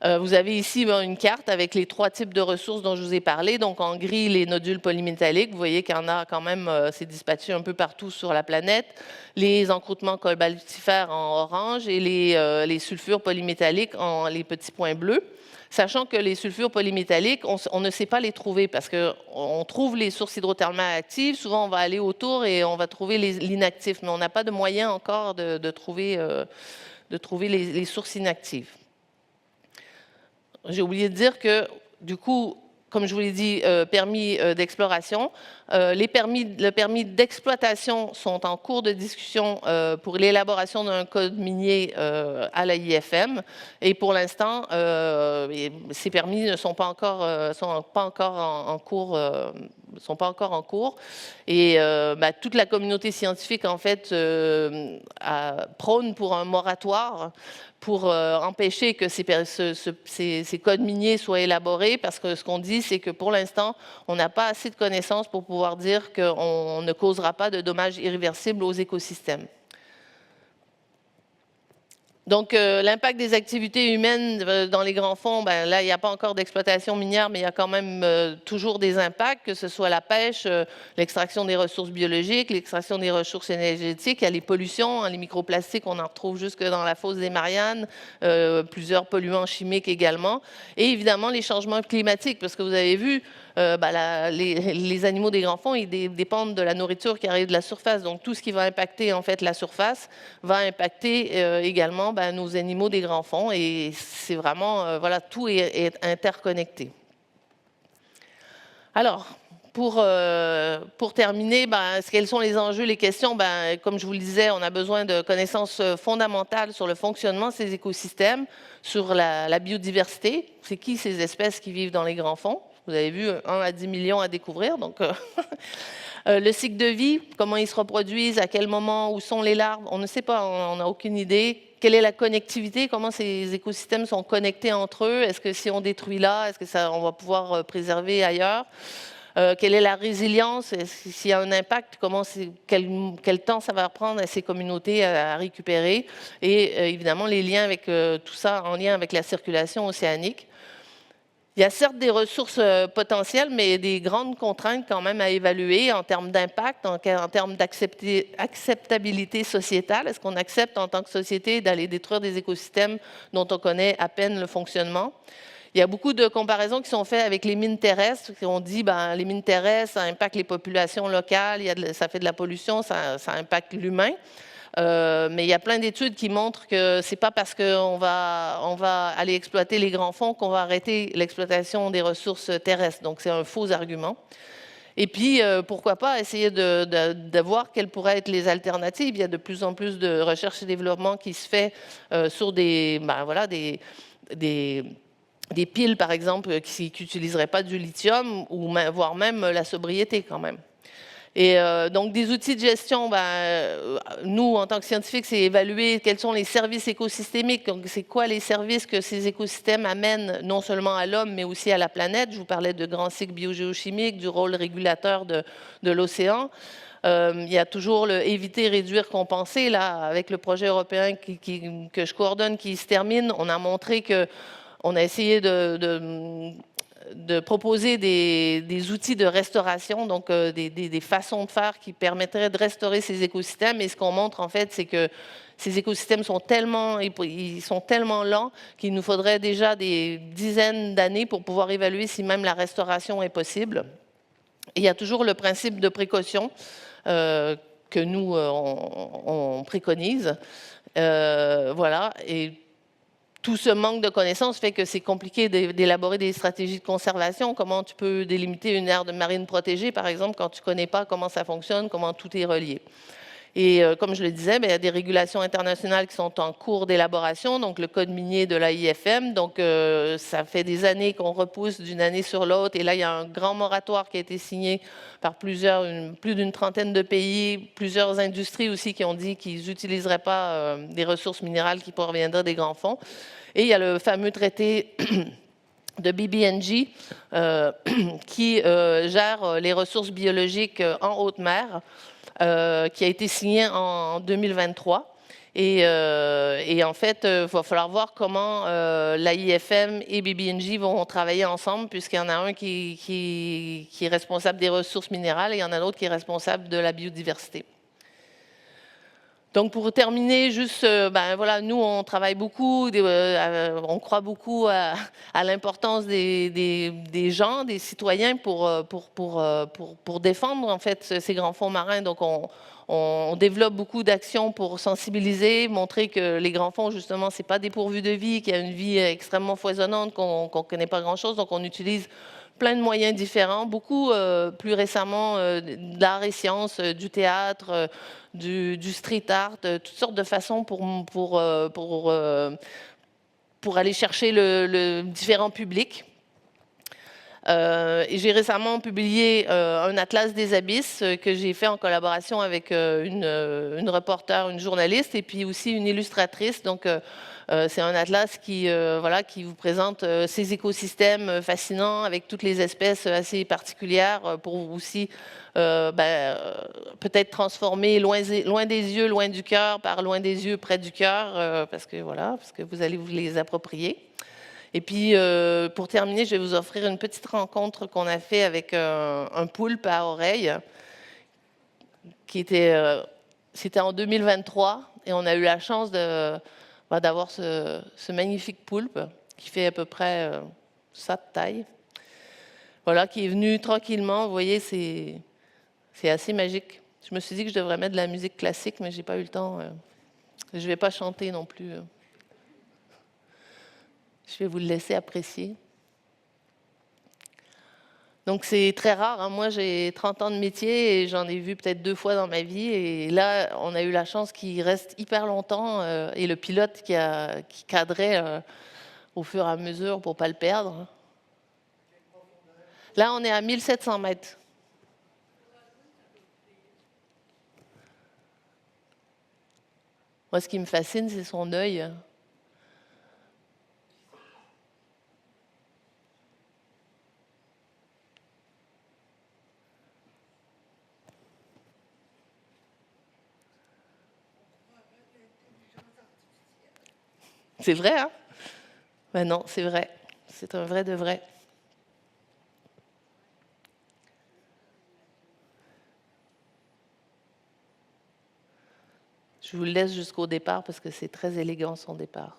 Speaker 3: Vous avez ici une carte avec les 3 types de ressources dont je vous ai parlé. Donc en gris, les nodules polymétalliques. Vous voyez qu'il y en a quand même, c'est dispatché un peu partout sur la planète. Les encroûtements cobaltifères en orange et les sulfures polymétalliques en les petits points bleus. Sachant que les sulfures polymétalliques, on ne sait pas les trouver parce qu'on trouve les sources hydrothermales actives. Souvent, on va aller autour et on va trouver l'inactif. Mais on n'a pas de moyen encore de trouver les sources inactives. J'ai oublié de dire que, du coup, comme je vous l'ai dit, permis d'exploration. Le permis d'exploitation sont en cours de discussion pour l'élaboration d'un code minier à l'AIFM. Et pour l'instant, ces permis ne sont pas encore, en cours. Sont pas encore en cours. Et toute la communauté scientifique, en fait, prône pour un moratoire pour empêcher que ces codes miniers soient élaborés, parce que ce qu'on dit, c'est que pour l'instant, on n'a pas assez de connaissances pour pouvoir dire qu'on ne causera pas de dommages irréversibles aux écosystèmes. Donc, l'impact des activités humaines dans les grands fonds, là, il n'y a pas encore d'exploitation minière, mais il y a quand même toujours des impacts, que ce soit la pêche, l'extraction des ressources biologiques, l'extraction des ressources énergétiques, il y a les pollutions, hein, les microplastiques, on en retrouve jusque dans la fosse des Mariannes, plusieurs polluants chimiques également, et évidemment les changements climatiques, parce que vous avez vu, les animaux des grands fonds, ils dépendent de la nourriture qui arrive de la surface. Donc, tout ce qui va impacter en fait la surface va impacter également nos animaux des grands fonds. Et c'est vraiment, voilà, tout est interconnecté. Alors, pour terminer, quels sont les enjeux, les questions? Comme je vous le disais, on a besoin de connaissances fondamentales sur le fonctionnement de ces écosystèmes, sur la biodiversité. C'est qui ces espèces qui vivent dans les grands fonds? Vous avez vu, 1 à 10 millions à découvrir. Donc, le cycle de vie, comment ils se reproduisent, à quel moment, où sont les larves, on ne sait pas, on n'a aucune idée. Quelle est la connectivité, comment ces écosystèmes sont connectés entre eux? Est-ce que si on détruit là, est-ce que on va pouvoir préserver ailleurs? Quelle est la résilience? S'il y a un impact, quel temps ça va prendre à ces communautés à récupérer? Et évidemment, les liens avec tout ça en lien avec la circulation océanique. Il y a certes des ressources potentielles, mais des grandes contraintes quand même à évaluer en termes d'impact, en termes d'acceptabilité sociétale. Est-ce qu'on accepte en tant que société d'aller détruire des écosystèmes dont on connaît à peine le fonctionnement? Il y a beaucoup de comparaisons qui sont faites avec les mines terrestres. On dit que les mines terrestres, ça impacte les populations locales, ça fait de la pollution, ça impacte l'humain. Mais il y a plein d'études qui montrent que ce n'est pas parce qu'on va aller exploiter les grands fonds qu'on va arrêter l'exploitation des ressources terrestres. Donc c'est un faux argument. Et puis, pourquoi pas essayer de voir quelles pourraient être les alternatives. Il y a de plus en plus de recherche et développement qui se fait sur des piles, par exemple, qui n'utiliseraient pas du lithium, ou voire même la sobriété quand même. Et donc, des outils de gestion, nous, en tant que scientifiques, c'est évaluer quels sont les services écosystémiques. Donc, c'est quoi les services que ces écosystèmes amènent, non seulement à l'homme, mais aussi à la planète. Je vous parlais de grands cycles biogéochimiques, du rôle régulateur de l'océan. Il y a toujours le éviter, réduire, compenser. Là, avec le projet européen que je coordonne, qui se termine, on a montré qu'on a essayé de proposer des outils de restauration, donc des façons de faire qui permettraient de restaurer ces écosystèmes. Et ce qu'on montre, en fait, c'est que ces écosystèmes sont tellement lents qu'il nous faudrait déjà des dizaines d'années pour pouvoir évaluer si même la restauration est possible. Et il y a toujours le principe de précaution que nous, on préconise. Voilà. Et tout ce manque de connaissances fait que c'est compliqué d'élaborer des stratégies de conservation. Comment tu peux délimiter une aire de marine protégée, par exemple, quand tu ne connais pas comment ça fonctionne, comment tout est relié. Et comme je le disais, il y a des régulations internationales qui sont en cours d'élaboration, donc le code minier de l'AIFM. Donc ça fait des années qu'on repousse d'une année sur l'autre. Et là, il y a un grand moratoire qui a été signé par plus d'une trentaine de pays, plusieurs industries aussi qui ont dit qu'ils n'utiliseraient pas des ressources minérales qui proviendraient des grands fonds. Et il y a le fameux traité de BBNJ qui gère les ressources biologiques en haute mer, qui a été signé en 2023. Et en fait, il va falloir voir comment l'AIFM et BBNJ vont travailler ensemble, puisqu'il y en a un qui est responsable des ressources minérales et il y en a l'autre qui est responsable de la biodiversité. Donc pour terminer, juste, voilà, nous on travaille beaucoup, on croit beaucoup à l'importance des gens, des citoyens pour défendre en fait ces grands fonds marins. Donc on développe beaucoup d'actions pour sensibiliser, montrer que les grands fonds justement c'est pas dépourvu de vie, qu'il y a une vie extrêmement foisonnante, qu'on connaît pas grand chose. Donc on utilise plein de moyens différents, beaucoup plus récemment d'art et sciences, du théâtre, du street art, toutes sortes de façons pour aller chercher le différent public. Et j'ai récemment publié un atlas des abysses que j'ai fait en collaboration avec une reporter, une journaliste et puis aussi une illustratrice. Donc c'est un atlas qui vous présente ces écosystèmes fascinants avec toutes les espèces assez particulières pour aussi peut-être transformer loin des yeux, loin du cœur par loin des yeux, près du cœur, parce que vous allez vous les approprier. Et puis, pour terminer, je vais vous offrir une petite rencontre qu'on a fait avec un poulpe à oreille, c'était en 2023, et on a eu la chance d'avoir ce magnifique poulpe qui fait à peu près ça de taille, voilà, qui est venu tranquillement. Vous voyez, c'est assez magique. Je me suis dit que je devrais mettre de la musique classique, mais j'ai pas eu le temps. Je ne vais pas chanter non plus. Je vais vous le laisser apprécier. Donc c'est très rare, hein. Moi j'ai 30 ans de métier et j'en ai vu peut-être 2 fois dans ma vie. Et là, on a eu la chance qu'il reste hyper longtemps et le pilote qui cadrait au fur et à mesure pour ne pas le perdre. Là, on est à 1700 mètres. Moi, ce qui me fascine, c'est son œil. C'est vrai, hein? Ben non, c'est vrai. C'est un vrai de vrai. Je vous le laisse jusqu'au départ parce que c'est très élégant son départ.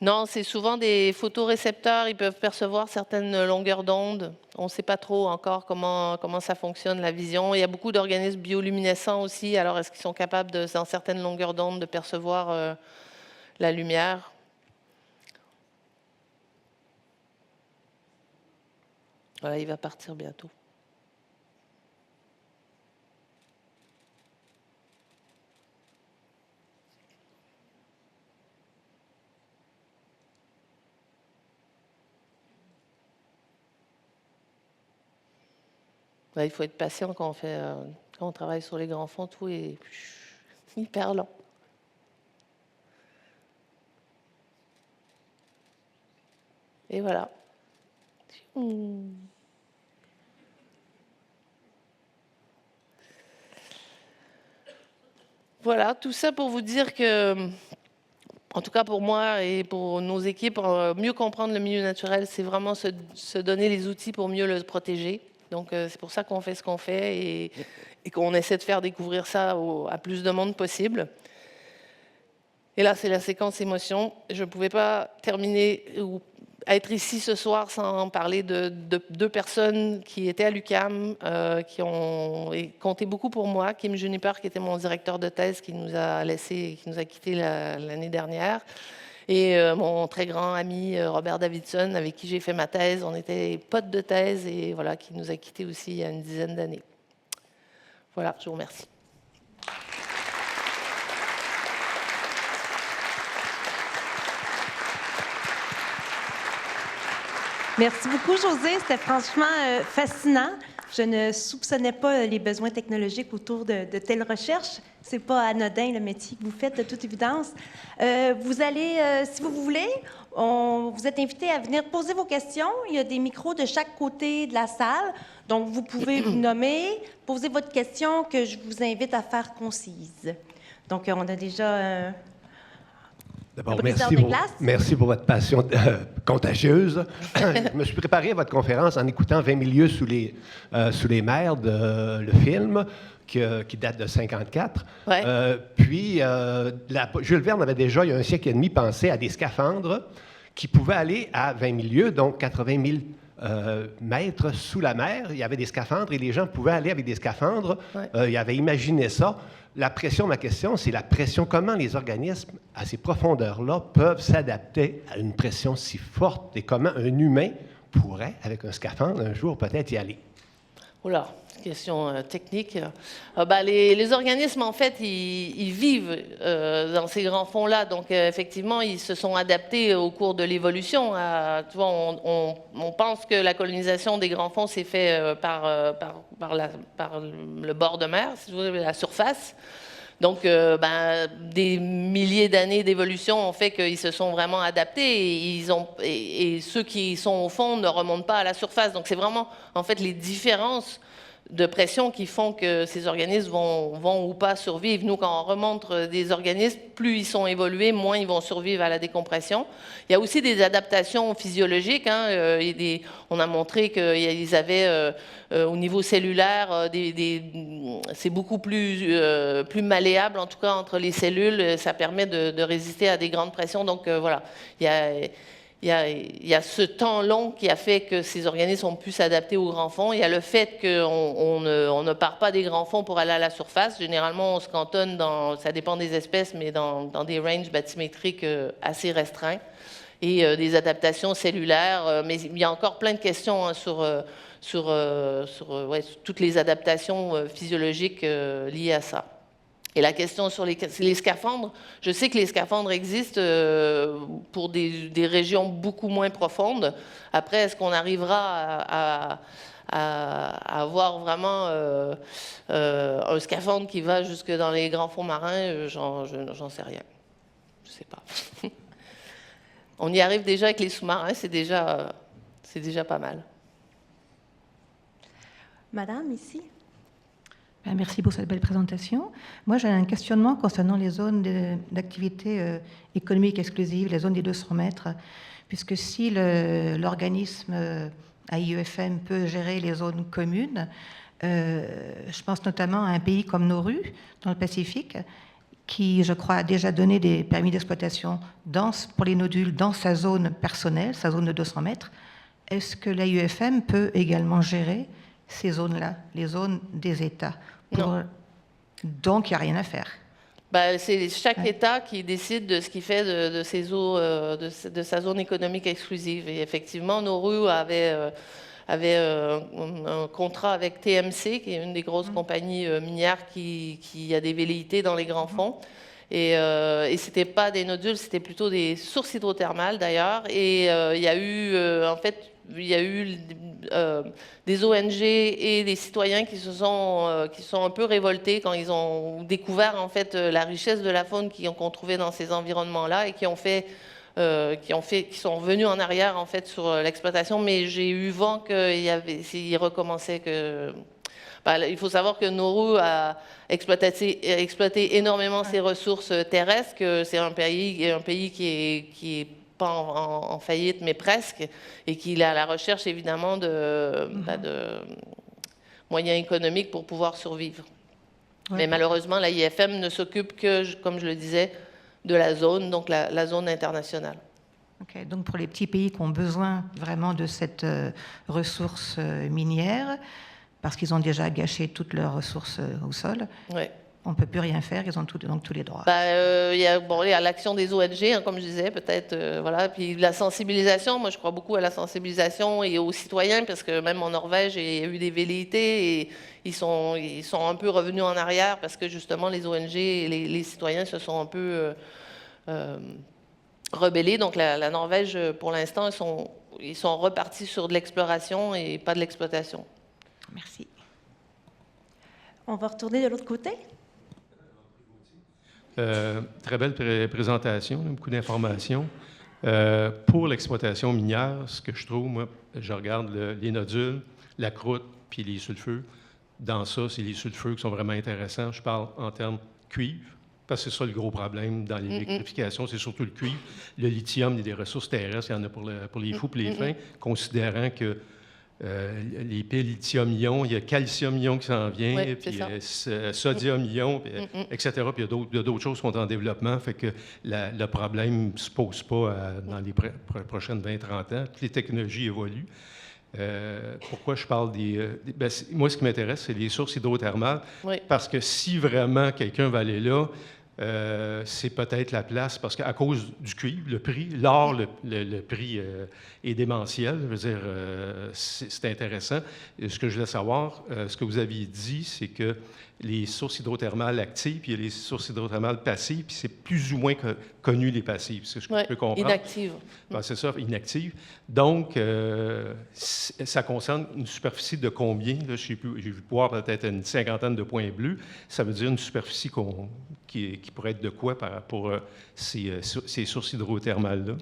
Speaker 3: Non, c'est souvent des photorécepteurs, ils peuvent percevoir certaines longueurs d'onde. On ne sait pas trop encore comment ça fonctionne, la vision. Il y a beaucoup d'organismes bioluminescents aussi. Alors, est-ce qu'ils sont capables, dans certaines longueurs d'onde, de percevoir la lumière? Voilà, il va partir bientôt. Il faut être patient quand on travaille sur les grands fonds, tout est hyper lent. Et voilà. Voilà, tout ça pour vous dire que, en tout cas pour moi et pour nos équipes, pour mieux comprendre le milieu naturel, c'est vraiment se donner les outils pour mieux le protéger. Donc c'est pour ça qu'on fait ce qu'on fait et qu'on essaie de faire découvrir ça à plus de monde possible. Et là, c'est la séquence émotion. Je ne pouvais pas terminer ou être ici ce soir sans parler de 2 personnes qui étaient à l'UQAM, qui ont compté beaucoup pour moi. Kim Juniper, qui était mon directeur de thèse, qui nous a quittés l'année dernière. Et mon très grand ami Robert Davidson, avec qui j'ai fait ma thèse. On était potes de thèse et voilà, qui nous a quittés aussi il y a une dizaine d'années. Voilà, je vous remercie.
Speaker 1: Merci beaucoup, Josée. C'était franchement fascinant. Je ne soupçonnais pas les besoins technologiques autour de telles recherches. Ce n'est pas anodin le métier que vous faites, de toute évidence. Vous allez, si vous voulez, vous êtes invités à venir poser vos questions. Il y a des micros de chaque côté de la salle. Donc, vous pouvez vous nommer, poser votre question que je vous invite à faire concise. Donc, on a déjà...
Speaker 4: D'abord, merci pour votre passion contagieuse. Je me suis préparé à votre conférence en écoutant 20 milieux sous les mers, le film, qui date de 1954. Ouais. Jules Verne avait déjà, il y a un siècle et demi, pensé à des scaphandres qui pouvaient aller à 20 milieux, donc 80 000 mètres sous la mer. Il y avait des scaphandres et les gens pouvaient aller avec des scaphandres. Ouais. Il avait imaginé ça. La pression, ma question, c'est la pression. Comment les organismes à ces profondeurs-là peuvent s'adapter à une pression si forte et comment un humain pourrait, avec un scaphandre, un jour peut-être y aller?
Speaker 3: Oula, question technique. Les organismes, en fait, ils vivent dans ces grands fonds-là. Donc, effectivement, ils se sont adaptés au cours de l'évolution. Tu vois, on pense que la colonisation des grands fonds s'est faite par le bord de mer, si vous voulez, la surface. Donc, des milliers d'années d'évolution ont fait qu'ils se sont vraiment adaptés et ceux qui sont au fond ne remontent pas à la surface. Donc, c'est vraiment, en fait, les différences de pression qui font que ces organismes vont ou pas survivre. Nous, quand on remonte des organismes, plus ils sont évolués, moins ils vont survivre à la décompression. Il y a aussi des adaptations physiologiques. On a montré qu'ils avaient, au niveau cellulaire, c'est beaucoup plus malléable, en tout cas, entre les cellules. Ça permet de résister à des grandes pressions. Donc, voilà, il y a ce temps long qui a fait que ces organismes ont pu s'adapter aux grands fonds. Il y a le fait qu'on ne part pas des grands fonds pour aller à la surface. Généralement, on se cantonne ça dépend des espèces, mais dans des ranges bathymétriques assez restreints. Et des adaptations cellulaires. Mais il y a encore plein de questions sur toutes les adaptations physiologiques liées à ça. Et la question sur les scaphandres, je sais que les scaphandres existent pour des régions beaucoup moins profondes. Après, est-ce qu'on arrivera à avoir vraiment un scaphandre qui va jusque dans les grands fonds marins? J'en sais rien. Je ne sais pas. On y arrive déjà avec les sous-marins, c'est déjà pas mal.
Speaker 1: Madame, ici.
Speaker 5: Merci pour cette belle présentation. Moi, j'ai un questionnement concernant les zones d'activité économique exclusive, les zones des 200 mètres, puisque si l'organisme AIEFM peut gérer les zones communes, je pense notamment à un pays comme Nauru, dans le Pacifique, qui, je crois, a déjà donné des permis d'exploitation pour les nodules dans sa zone personnelle, sa zone de 200 mètres. Est-ce que l'AIEFM peut également gérer ces zones-là, les zones des États?
Speaker 3: Non.
Speaker 5: Donc, il n'y a rien à faire.
Speaker 3: C'est chaque État qui décide de ce qu'il fait de ses eaux, de sa zone économique exclusive. Et effectivement, Nauru avait un contrat avec TMC, qui est une des grosses compagnies minières qui a des velléités dans les grands fonds. Et ce n'était pas des nodules, c'était plutôt des sources hydrothermales d'ailleurs. Et il y a eu, des ONG et des citoyens qui se sont un peu révoltés quand ils ont découvert en fait la richesse de la faune qu'on trouvait dans ces environnements-là et qui sont revenus en arrière en fait sur l'exploitation. Mais j'ai eu vent qu'ils recommencaient que. Il faut savoir que Nauru a exploité énormément ses ressources terrestres, que c'est un pays qui est pas en faillite, mais presque, et qu'il est à la recherche évidemment de moyens économiques pour pouvoir survivre. Ouais. Mais malheureusement, l'AIEFM ne s'occupe que, comme je le disais, de la zone, donc la zone internationale.
Speaker 5: Okay, donc pour les petits pays qui ont besoin vraiment de cette ressource minière, parce qu'ils ont déjà gâché toutes leurs ressources au sol. Ouais. On ne peut plus rien faire, ils ont donc tous les droits.
Speaker 3: Il y a l'action des ONG, comme je disais, peut-être. Voilà. Puis la sensibilisation, moi je crois beaucoup à la sensibilisation et aux citoyens, parce que même en Norvège, il y a eu des velléités et ils sont un peu revenus en arrière parce que justement les ONG et les citoyens se sont un peu rebellés. Donc la Norvège, pour l'instant, ils sont repartis sur de l'exploration et pas de l'exploitation.
Speaker 1: Merci. On va retourner de l'autre côté.
Speaker 6: Très belle présentation, beaucoup d'informations. Pour l'exploitation minière, ce que je trouve, moi, je regarde les nodules, la croûte, puis les sulfures. Dans ça, c'est les sulfures qui sont vraiment intéressants. Je parle en termes cuivre, parce que c'est ça le gros problème dans l'électrification, c'est surtout le cuivre. Le lithium, il y a des ressources terrestres, il y en a pour les fous, pour les fins, considérant que les piles lithium-ion, il y a calcium-ion qui s'en vient, oui, puis sodium-ion, etc. Puis il y a d'autres choses qui sont en développement, fait que le problème ne se pose pas dans les prochaines 20-30 ans. Toutes les technologies évoluent. Pourquoi je parle moi, ce qui m'intéresse, c'est les sources hydrothermales,
Speaker 3: Oui.
Speaker 6: parce que si vraiment quelqu'un va aller là, c'est peut-être la place, parce qu'à cause du cuivre, le prix, l'or, le prix est démentiel. Je veux dire, c'est intéressant. Et ce que je voulais savoir, ce que vous aviez dit, c'est que les sources hydrothermales actives, puis il y a les sources hydrothermales passives, puis c'est plus ou moins connu les passives. C'est ce que je peux comprendre.
Speaker 3: Inactives.
Speaker 6: Ben, c'est ça, inactives. Donc, ça concerne une superficie de combien? Là, j'ai vu voir peut-être une cinquantaine de points bleus. Ça veut dire une superficie qui pourrait être de quoi pour ces sources hydrothermales-là?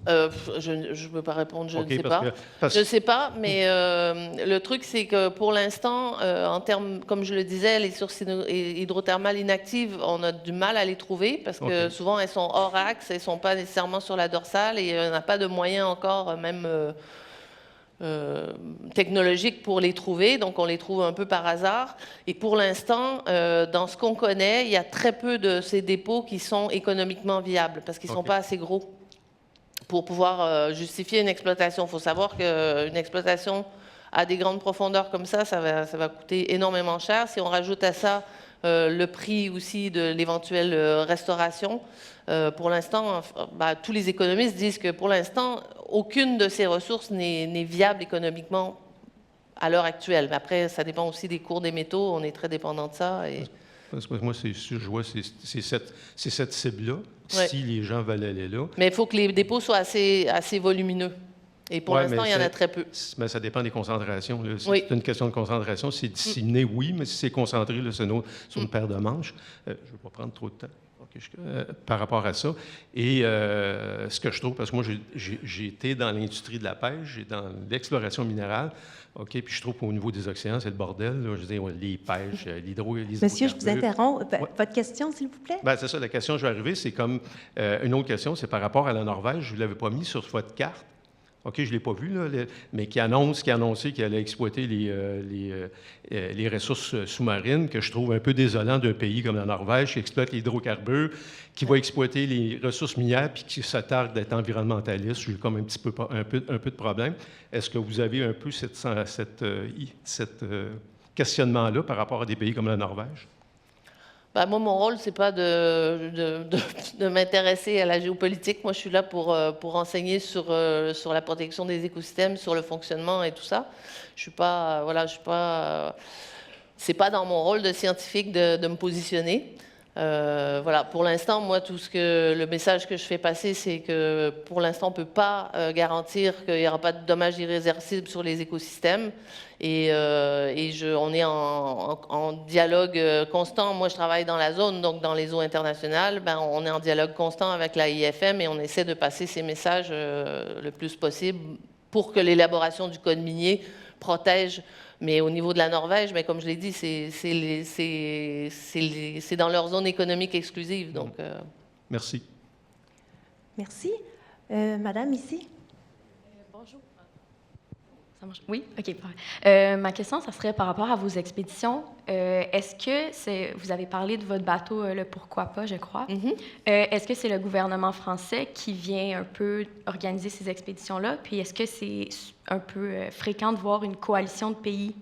Speaker 3: Je ne peux pas répondre, je
Speaker 6: OK,
Speaker 3: ne sais pas. Je ne sais pas, mais le truc, c'est que pour l'instant, en termes, comme je le disais, les sources hydrothermales inactives, on a du mal à les trouver parce que souvent, elles sont hors axe, elles ne sont pas nécessairement sur la dorsale et on n'a pas de moyens encore, même technologiques, pour les trouver. Donc, on les trouve un peu par hasard. Et pour l'instant, dans ce qu'on connaît, il y a très peu de ces dépôts qui sont économiquement viables parce qu'ils ne sont pas assez gros pour pouvoir justifier une exploitation. Il faut savoir qu'une exploitation à des grandes profondeurs comme ça va coûter énormément cher. Si on rajoute à ça le prix aussi de l'éventuelle restauration, pour l'instant, tous les économistes disent que pour l'instant, aucune de ces ressources n'est viable économiquement à l'heure actuelle. Mais après, ça dépend aussi des cours des métaux. On est très dépendant de ça. Et...
Speaker 6: Parce que moi, je vois, c'est cette cible-là,
Speaker 3: Ouais.
Speaker 6: si les gens veulent aller là.
Speaker 3: Mais il faut que les dépôts soient assez volumineux. Et pour l'instant, il y en a très peu.
Speaker 6: Mais ça dépend des concentrations.
Speaker 3: Oui.
Speaker 6: C'est une question de concentration. Si c'est disséminé, oui, mais si c'est concentré, là, c'est une paire de manches. Je ne vais pas prendre trop de temps par rapport à ça. Et ce que je trouve, parce que moi, j'ai été dans l'industrie de la pêche, j'ai dans l'exploration minérale, OK, puis je trouve qu'au niveau des océans, c'est le bordel. Là, je veux dire, les pêches, les
Speaker 1: Monsieur, je vous interromps. Votre question, s'il vous plaît?
Speaker 6: Bien, c'est ça, la question que je vais arriver, c'est comme une autre question, c'est par rapport à la Norvège. Je ne l'avais pas mis sur votre carte. OK, je ne l'ai pas vu, là, mais qui a annoncé qu'il allait exploiter les ressources sous-marines, que je trouve un peu désolant d'un pays comme la Norvège, qui exploite les hydrocarbures, qui va exploiter les ressourses minières, puis qui se targue d'être environnementaliste. J'ai comme un peu de problème. Est-ce que vous avez un peu cette questionnement-là par rapport à des pays comme la Norvège?
Speaker 3: Moi, mon rôle, c'est pas de m'intéresser à la géopolitique. Moi, je suis là pour enseigner sur la protection des écosystèmes, sur le fonctionnement et tout ça. Je suis pas, c'est pas dans mon rôle de scientifique de me positionner. Pour l'instant, moi, le message que je fais passer, c'est que pour l'instant, on ne peut pas garantir qu'il n'y aura pas de dommages irréversibles sur les écosystèmes. Et on est en dialogue constant. Moi, je travaille dans la zone, donc dans les eaux internationales. On est en dialogue constant avec la IFM et on essaie de passer ces messages le plus possible pour que l'élaboration du code minier protège. Mais au niveau de la Norvège, comme je l'ai dit, c'est dans leur zone économique exclusive. Donc,
Speaker 6: Merci.
Speaker 1: Merci. Madame, ici.
Speaker 7: Bonjour. Ça marche? Oui? OK. Ma question, ça serait par rapport à vos expéditions. Est-ce que vous avez parlé de votre bateau, le Pourquoi pas, je crois. Est-ce que c'est le gouvernement français qui vient un peu organiser ces expéditions-là? Puis est-ce que c'est un peu fréquent de voir une coalition de pays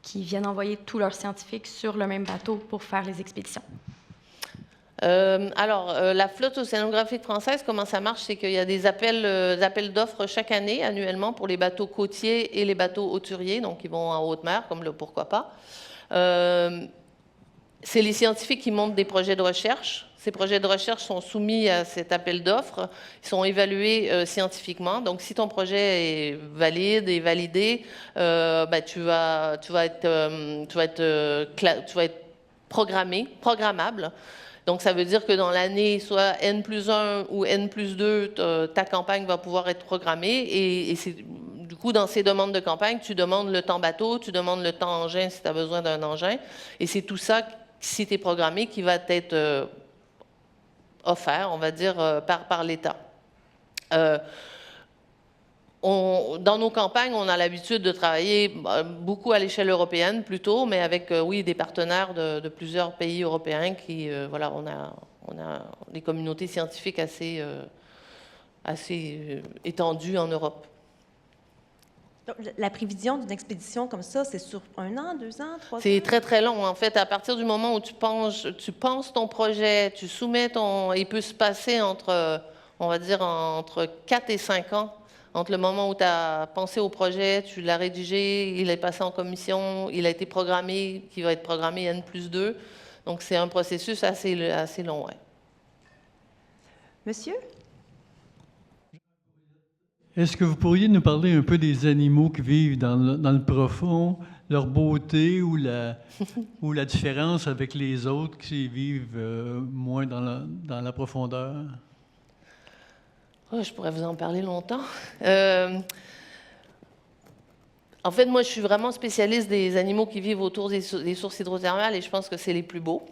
Speaker 7: qui viennent envoyer tous leurs scientifiques sur le même bateau pour faire les expéditions?
Speaker 3: La flotte océanographique française, comment ça marche? C'est qu'il y a des appels d'offres chaque année, annuellement, pour les bateaux côtiers et les bateaux hauturiers, donc ils vont en haute mer, comme le Pourquoi pas. C'est les scientifiques qui montent des projets de recherche. Ces projets de recherche sont soumis à cet appel d'offres. Ils sont évalués scientifiquement. Donc, si ton projet est valide et validé, tu vas être programmable. Donc, ça veut dire que dans l'année, soit N+1 ou N+2, ta campagne va pouvoir être programmée. Et du coup, dans ces demandes de campagne, tu demandes le temps bateau, tu demandes le temps engin si tu as besoin d'un engin. Et c'est tout ça, si tu es programmé, qui va être offert, on va dire, par l'État. Dans nos campagnes, on a l'habitude de travailler beaucoup à l'échelle européenne plutôt, mais avec, des partenaires de plusieurs pays européens qui, on a des communautés scientifiques assez étendues en Europe.
Speaker 1: La prévision d'une expédition comme ça, c'est sur 1 an, 2 ans, 3 ans?
Speaker 3: C'est très, très long. En fait, à partir du moment où tu penses ton projet, tu soumets il peut se passer entre, on va dire, entre 4 et 5 ans. Entre le moment où tu as pensé au projet, tu l'as rédigé, il est passé en commission, il a été programmé, qui va être programmé N+2. Donc, c'est un processus assez long, ouais.
Speaker 1: Monsieur?
Speaker 8: Est-ce que vous pourriez nous parler un peu des animaux qui vivent dans le profond, leur beauté ou la différence avec les autres qui vivent moins dans la profondeur?
Speaker 3: Oh, je pourrais vous en parler longtemps. En fait, moi, je suis vraiment spécialiste des animaux qui vivent autour des sources hydrothermales et je pense que c'est les plus beaux.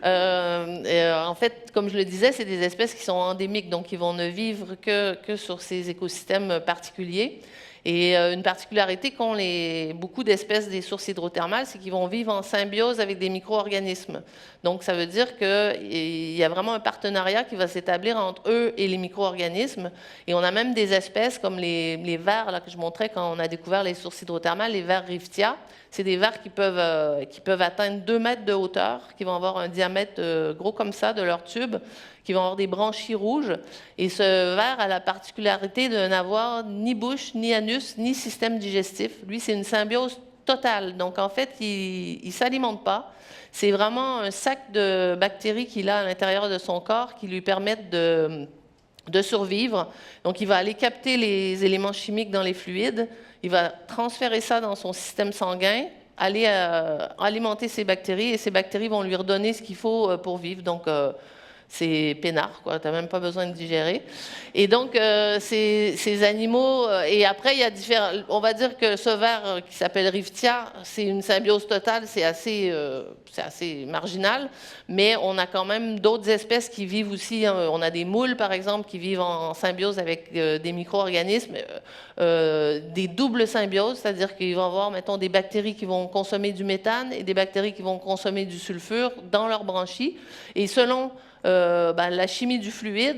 Speaker 3: En fait, comme je le disais, c'est des espèces qui sont endémiques, donc qui vont ne vivre que sur ces écosystèmes particuliers. Et une particularité qu'ont beaucoup d'espèces des sources hydrothermales, c'est qu'ils vont vivre en symbiose avec des micro-organismes. Donc, ça veut dire qu'il y a vraiment un partenariat qui va s'établir entre eux et les micro-organismes. Et on a même des espèces comme les vers là, que je montrais quand on a découvert les sources hydrothermales, les vers Riftia. C'est des vers qui peuvent atteindre 2 mètres de hauteur, qui vont avoir un diamètre gros comme ça de leur tube, qui vont avoir des branchies rouges. Et ce ver a la particularité de n'avoir ni bouche, ni anus, ni système digestif. Lui, c'est une symbiose totale. Donc, en fait, il ne s'alimente pas. C'est vraiment un sac de bactéries qu'il a à l'intérieur de son corps qui lui permettent de survivre. Donc, il va aller capter les éléments chimiques dans les fluides. Il va transférer ça dans son système sanguin, aller alimenter ces bactéries, et ces bactéries vont lui redonner ce qu'il faut pour vivre. Donc, c'est peinard, quoi. Tu n'as même pas besoin de digérer. Et donc, ces animaux... et après, il y a différents... On va dire que ce ver qui s'appelle Riftia, c'est une symbiose totale, c'est assez marginal, mais on a quand même d'autres espèces qui vivent aussi. On a des moules, par exemple, qui vivent en symbiose avec des micro-organismes, des doubles symbioses, c'est-à-dire qu'ils vont avoir, mettons, des bactéries qui vont consommer du méthane et des bactéries qui vont consommer du sulfure dans leurs branchies. Et selon... la chimie du fluide,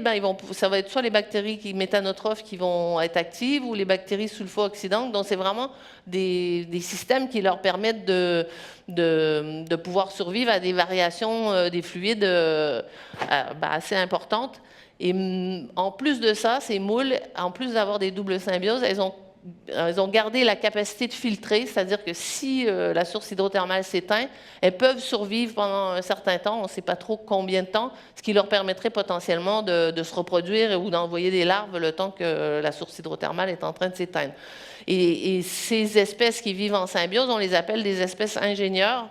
Speaker 3: ça va être soit les bactéries méthanotrophes qui vont être actives ou les bactéries sulfo-oxydantes. Donc, c'est vraiment des systèmes qui leur permettent de pouvoir survivre à des variations des fluides assez importantes. Et en plus de ça, ces moules, en plus d'avoir des doubles symbioses, elles ont gardé la capacité de filtrer, c'est-à-dire que si la source hydrothermale s'éteint, elles peuvent survivre pendant un certain temps, on ne sait pas trop combien de temps, ce qui leur permettrait potentiellement de se reproduire ou d'envoyer des larves le temps que la source hydrothermale est en train de s'éteindre. Et ces espèces qui vivent en symbiose, on les appelle des espèces ingénieurs.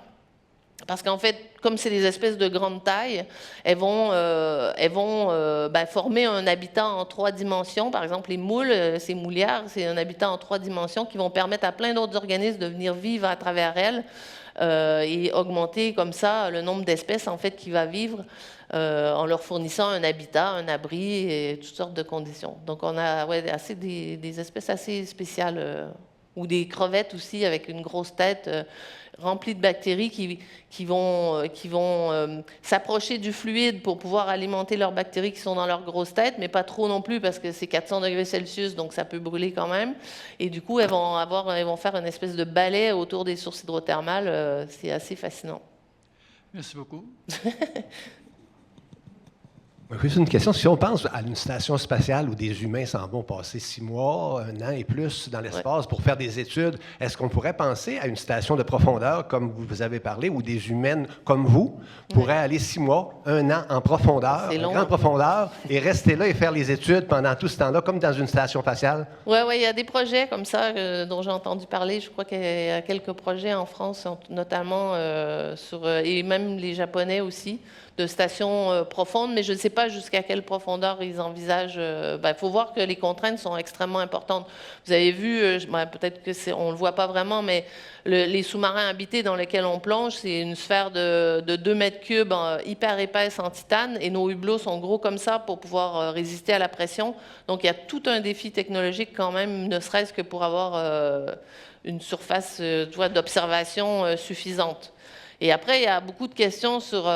Speaker 3: Parce qu'en fait, comme c'est des espèces de grande taille, elles vont former un habitat en 3 dimensions. Par exemple, les moules, ces moulières, c'est un habitat en 3 dimensions qui vont permettre à plein d'autres organismes de venir vivre à travers elles et augmenter comme ça le nombre d'espèces en fait qui va vivre en leur fournissant un habitat, un abri et toutes sortes de conditions. Donc on a des espèces assez spéciales ou des crevettes aussi avec une grosse tête remplie de bactéries qui vont s'approcher du fluide pour pouvoir alimenter leurs bactéries qui sont dans leur grosse tête, mais pas trop non plus parce que c'est 400 degrés Celsius, donc ça peut brûler quand même. Et du coup, elles vont faire une espèce de balai autour des sources hydrothermales. C'est assez fascinant.
Speaker 8: Merci beaucoup.
Speaker 4: C'est une question. Si on pense à une station spatiale où des humains s'en vont passer 6 mois, 1 an et plus dans l'espace pour faire des études, est-ce qu'on pourrait penser à une station de profondeur, comme vous avez parlé, où des humaines comme vous pourraient aller 6 mois, 1 an en profondeur, en grande profondeur, et rester là et faire les études pendant tout ce temps-là, comme dans une station spatiale?
Speaker 3: Oui, il y a des projets comme ça dont j'ai entendu parler. Je crois qu'il y a quelques projets en France, notamment et même les Japonais aussi, de stations profondes, mais je ne sais pas jusqu'à quelle profondeur ils envisagent. Il faut voir que les contraintes sont extrêmement importantes. Vous avez vu, peut-être qu'on ne le voit pas vraiment, mais les sous-marins habités dans lesquels on plonge, c'est une sphère de 2 mètres cubes hyper épaisse en titane, et nos hublots sont gros comme ça pour pouvoir résister à la pression. Donc il y a tout un défi technologique quand même, ne serait-ce que pour avoir une surface d'observation suffisante. Et après, il y a beaucoup de questions sur...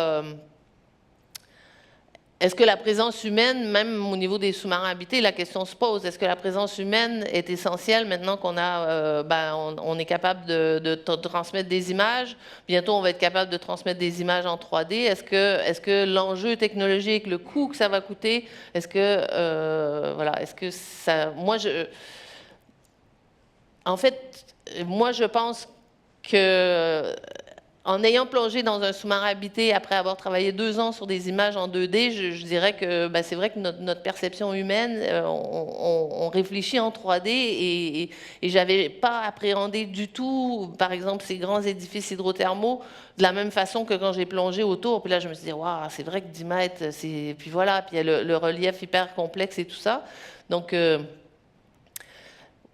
Speaker 3: est-ce que la présence humaine, même au niveau des sous-marins habités, la question se pose. Est-ce que la présence humaine est essentielle maintenant qu'on on est capable de transmettre des images? Bientôt, on va être capable de transmettre des images en 3D. Est-ce que l'enjeu technologique, le coût que ça va coûter, est-ce que ça... En fait, moi, je pense que... En ayant plongé dans un sous-marin habité après avoir travaillé 2 ans sur des images en 2D, je dirais que c'est vrai que notre perception humaine, on réfléchit en 3D et j'avais pas appréhendé du tout, par exemple, ces grands édifices hydrothermaux de la même façon que quand j'ai plongé autour. Puis là, je me suis dit, waouh, c'est vrai que 10 mètres, puis voilà, puis il y a le relief hyper complexe et tout ça. Donc,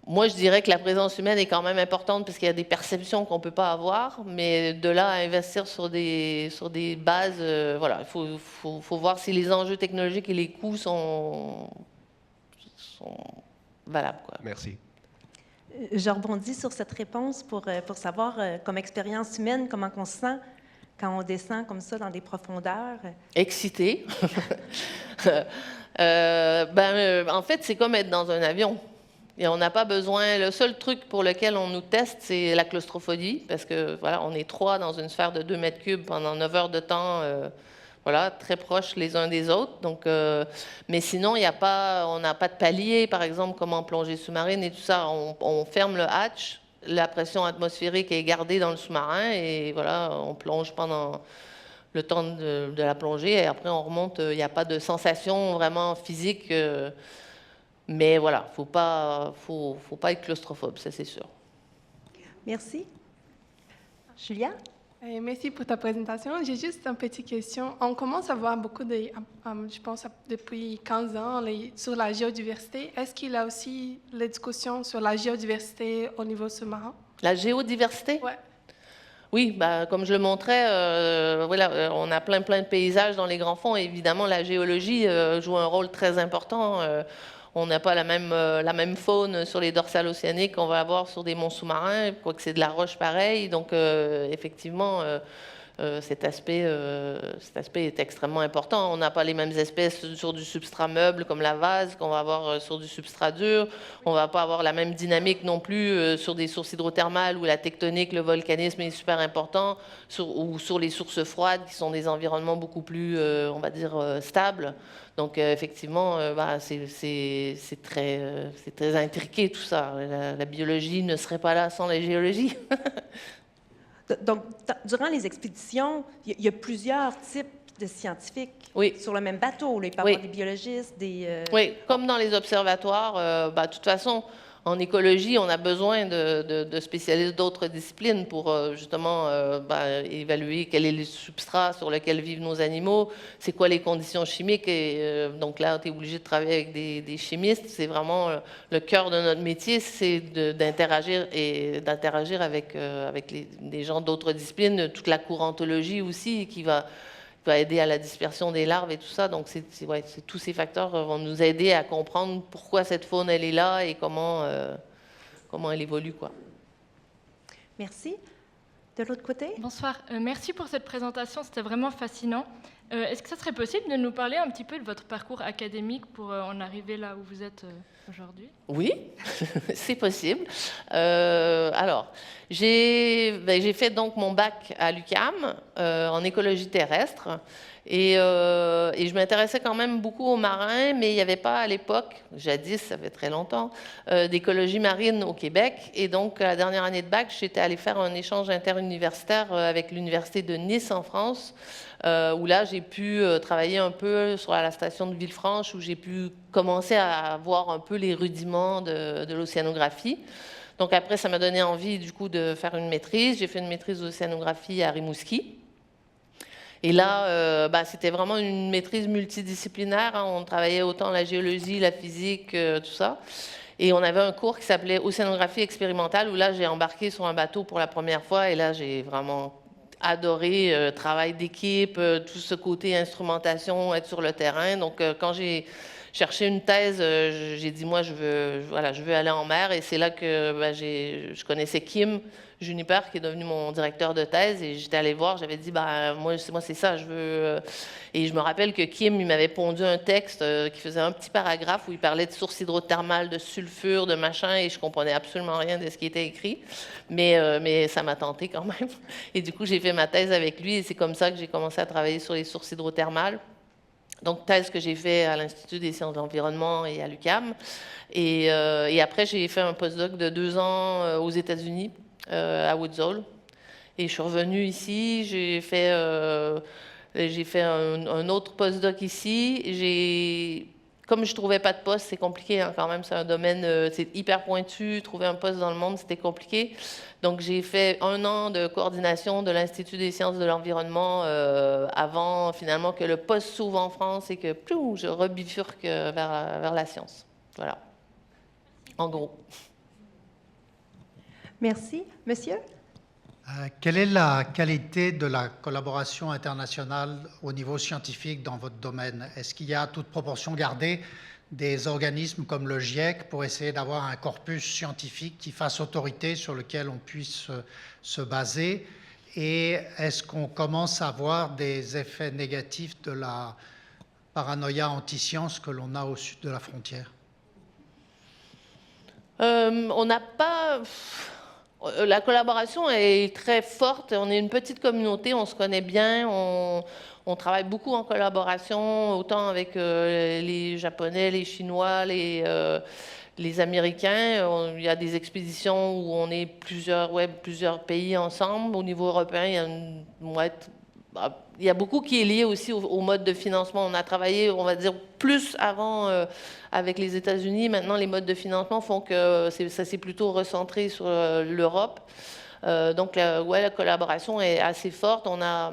Speaker 3: moi, je dirais que la présence humaine est quand même importante parce qu'il y a des perceptions qu'on ne peut pas avoir, mais de là à investir sur des bases, voilà, il faut voir si les enjeux technologiques et les coûts sont valables, quoi.
Speaker 4: Merci.
Speaker 1: Je rebondis sur cette réponse pour savoir, comme expérience humaine, comment on se sent quand on descend comme ça dans des profondeurs.
Speaker 3: Excité. En fait, c'est comme être dans un avion. Et on n'a pas besoin... Le seul truc pour lequel on nous teste, c'est la claustrophobie, parce que voilà, on est 3 dans une sphère de 2 mètres cubes pendant 9 heures de temps, voilà, très proches les uns des autres. Donc, mais sinon, on n'a pas de palier, par exemple, comme en plongée sous-marine et tout ça. On ferme le hatch, la pression atmosphérique est gardée dans le sous-marin, et voilà, on plonge pendant le temps de la plongée, et après on remonte. Il n'y a pas de sensation vraiment physique. Mais voilà, faut pas être claustrophobe, ça c'est sûr.
Speaker 1: Merci. Julia?
Speaker 9: Merci pour ta présentation. J'ai juste une petite question. On commence à voir beaucoup je pense depuis 15 ans, sur la géodiversité. Est-ce qu'il y a aussi les discussions sur la géodiversité au niveau sous-marin?
Speaker 3: La géodiversité?
Speaker 9: Oui.
Speaker 3: Oui, comme je le montrais, voilà, on a plein de paysages dans les grands fonds. Et évidemment, la géologie joue un rôle très important. On n'a pas la même faune sur les dorsales océaniques qu'on va avoir sur des monts sous-marins, quoique c'est de la roche pareil. Donc, effectivement, cet aspect est extrêmement important. On n'a pas les mêmes espèces sur du substrat meuble comme la vase qu'on va avoir sur du substrat dur. On ne va pas avoir la même dynamique non plus sur des sources hydrothermales où la tectonique, le volcanisme est super important, ou sur les sources froides qui sont des environnements beaucoup plus, on va dire, stables. Donc, effectivement, c'est très intriqué tout ça. La biologie ne serait pas là sans la géologie.
Speaker 1: Donc, durant les expéditions, il y a plusieurs types de scientifiques sur le même bateau. Là, il peut y avoir des biologistes,
Speaker 3: Oui, comme dans les observatoires. De toute façon, en écologie, on a besoin de spécialistes d'autres disciplines pour justement évaluer quel est le substrat sur lequel vivent nos animaux, c'est quoi les conditions chimiques. Et donc là, tu es obligé de travailler avec des chimistes. C'est vraiment le cœur de notre métier, c'est d'interagir avec des gens d'autres disciplines, toute la courantologie aussi qui va aider à la dispersion des larves et tout ça. Donc, tous ces facteurs vont nous aider à comprendre pourquoi cette faune, elle est là et comment elle évolue, quoi.
Speaker 1: Merci. De l'autre côté?
Speaker 10: Bonsoir. Merci pour cette présentation. C'était vraiment fascinant. Est-ce que ça serait possible de nous parler un petit peu de votre parcours académique pour en arriver là où vous êtes aujourd'hui?
Speaker 3: Oui, c'est possible. Alors, j'ai fait donc mon bac à l'UQAM en écologie terrestre. Et je m'intéressais quand même beaucoup aux marins, mais il n'y avait pas à l'époque, jadis, ça fait très longtemps, d'écologie marine au Québec. Et donc, à la dernière année de bac, j'étais allée faire un échange interuniversitaire avec l'Université de Nice en France, où là, j'ai pu travailler un peu sur la station de Villefranche, où j'ai pu commencer à voir un peu les rudiments de l'océanographie. Donc après, ça m'a donné envie, du coup, de faire une maîtrise. J'ai fait une maîtrise d'océanographie à Rimouski. Et là, c'était vraiment une maîtrise multidisciplinaire. Hein. On travaillait autant la géologie, la physique, tout ça. Et on avait un cours qui s'appelait Océanographie expérimentale, où là, j'ai embarqué sur un bateau pour la première fois. Et là, j'ai vraiment adoré travail d'équipe, tout ce côté instrumentation, être sur le terrain. Donc, quand j'ai cherché une thèse, j'ai dit, moi, je veux aller en mer. Et c'est là que je connaissais Kim, Juniper, qui est devenu mon directeur de thèse, et j'étais allée voir, j'avais dit, moi c'est ça, je veux... Et je me rappelle que Kim, il m'avait pondu un texte qui faisait un petit paragraphe où il parlait de sources hydrothermales, de sulfure, de machin, et je comprenais absolument rien de ce qui était écrit, mais ça m'a tenté quand même. Et du coup, j'ai fait ma thèse avec lui, et c'est comme ça que j'ai commencé à travailler sur les sources hydrothermales. Donc, thèse que j'ai fait à l'Institut des sciences de l'environnement et à l'UQAM. Et après, j'ai fait un postdoc de 2 ans aux États-Unis, à Woods Hole. Et je suis revenue ici, j'ai fait un autre postdoc ici. Comme je ne trouvais pas de poste, c'est compliqué hein, quand même, c'est un domaine, c'est hyper pointu, trouver un poste dans le monde, c'était compliqué. Donc j'ai fait 1 an de coordination de l'Institut des sciences de l'environnement avant finalement que le poste s'ouvre en France et que je rebifurque vers la science. Voilà, en gros.
Speaker 1: Merci. Monsieur?
Speaker 11: Quelle est la qualité de la collaboration internationale au niveau scientifique dans votre domaine? Est-ce qu'il y a, toute proportion gardée, des organismes comme le GIEC pour essayer d'avoir un corpus scientifique qui fasse autorité sur lequel on puisse se baser? Et est-ce qu'on commence à voir des effets négatifs de la paranoïa anti-science que l'on a au sud de la frontière?
Speaker 3: On n'a pas... La collaboration est très forte. On est une petite communauté, on se connaît bien, on travaille beaucoup en collaboration, autant avec les Japonais, les Chinois, les Américains. Il y a des expéditions où on est plusieurs pays ensemble. Au niveau européen, il y a beaucoup qui est lié aussi au mode de financement. On a travaillé, on va dire, plus avant avec les États-Unis. Maintenant, les modes de financement font que ça s'est plutôt recentré sur l'Europe. Donc, la collaboration est assez forte. On a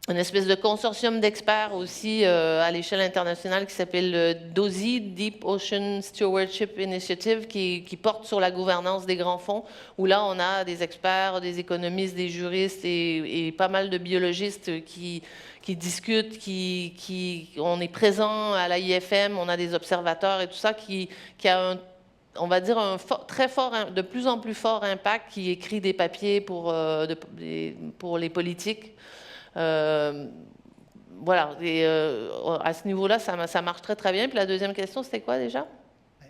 Speaker 3: une espèce de consortium d'experts aussi à l'échelle internationale qui s'appelle le DOSI, Deep Ocean Stewardship Initiative, qui porte sur la gouvernance des grands fonds, où là, on a des experts, des économistes, des juristes et pas mal de biologistes qui discutent, on est présent à l'AIFM, on a des observateurs et tout ça, qui a on va dire de plus en plus fort impact, qui écrit des papiers pour les politiques. Voilà, et à ce niveau-là, ça marche très très bien. Puis la deuxième question, c'était quoi déjà?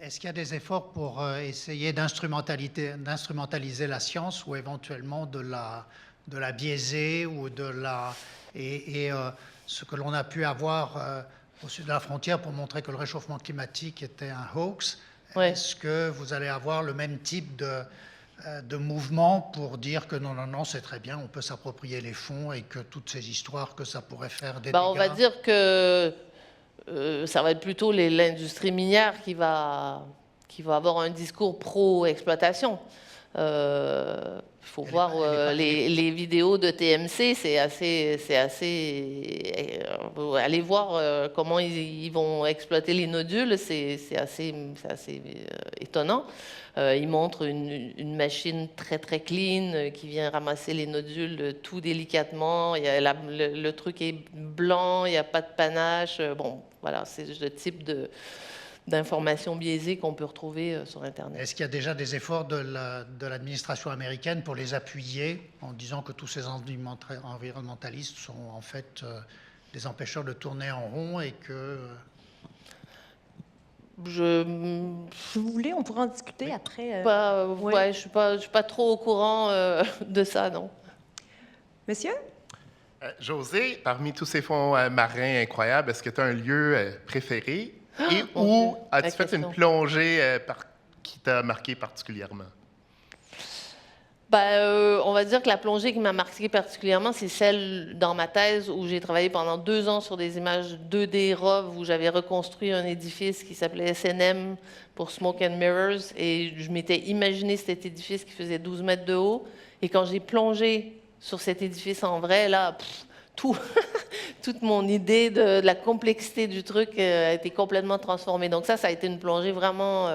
Speaker 11: Est-ce qu'il y a des efforts pour essayer d'instrumentaliser la science ou éventuellement de la biaiser ou ce que l'on a pu avoir au sud de la frontière pour montrer que le réchauffement climatique était un hoax? Ouais. Est-ce que vous allez avoir le même type de mouvement pour dire que non, c'est très bien, on peut s'approprier les fonds et que toutes ces histoires que ça pourrait faire des dégâts?
Speaker 3: On va dire que ça va être plutôt l'industrie minière qui va avoir un discours pro-exploitation. Il faut voir les vidéos de TMC, c'est assez allez voir comment ils vont exploiter les nodules, c'est assez étonnant. Ils montrent une machine très très clean qui vient ramasser les nodules tout délicatement. Le truc est blanc, il n'y a pas de panache. Bon, voilà, c'est le type d'informations biaisées qu'on peut retrouver sur Internet.
Speaker 11: Est-ce qu'il y a déjà des efforts de l'administration américaine pour les appuyer en disant que tous ces environnementalistes sont en fait des empêcheurs de tourner en rond et que...
Speaker 1: Si vous voulez, on pourra en discuter après.
Speaker 3: Je ne suis pas trop au courant de ça, non.
Speaker 1: Monsieur?
Speaker 12: José, parmi tous ces fonds marins incroyables, est-ce que tu as un lieu préféré? Et où as-tu fait une plongée qui t'a marqué particulièrement?
Speaker 3: On va dire que la plongée qui m'a marqué particulièrement, c'est celle dans ma thèse où j'ai travaillé pendant 2 ans sur des images 2D ROV où j'avais reconstruit un édifice qui s'appelait SNM pour Smoke and Mirrors. Et je m'étais imaginé cet édifice qui faisait 12 mètres de haut. Et quand j'ai plongé sur cet édifice en vrai, là... toute mon idée de la complexité du truc a été complètement transformée. Donc ça a été une plongée vraiment,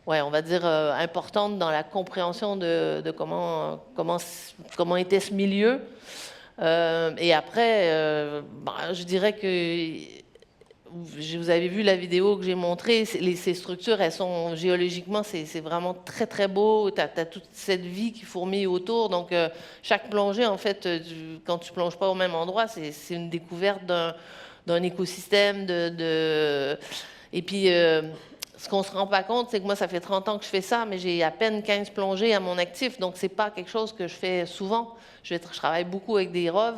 Speaker 3: on va dire, importante dans la compréhension de comment était ce milieu. Et après, je dirais que vous avez vu la vidéo que j'ai montrée, ces structures, elles sont géologiquement, c'est vraiment très très beau. Tu as toute cette vie qui fourmille autour. Donc chaque plongée, en fait, quand tu plonges pas au même endroit, c'est une découverte d'un écosystème. Et puis, ce qu'on se rend pas compte, c'est que moi, ça fait 30 ans que je fais ça, mais j'ai à peine 15 plongées à mon actif. Donc, c'est pas quelque chose que je fais souvent. Je travaille beaucoup avec des ROV.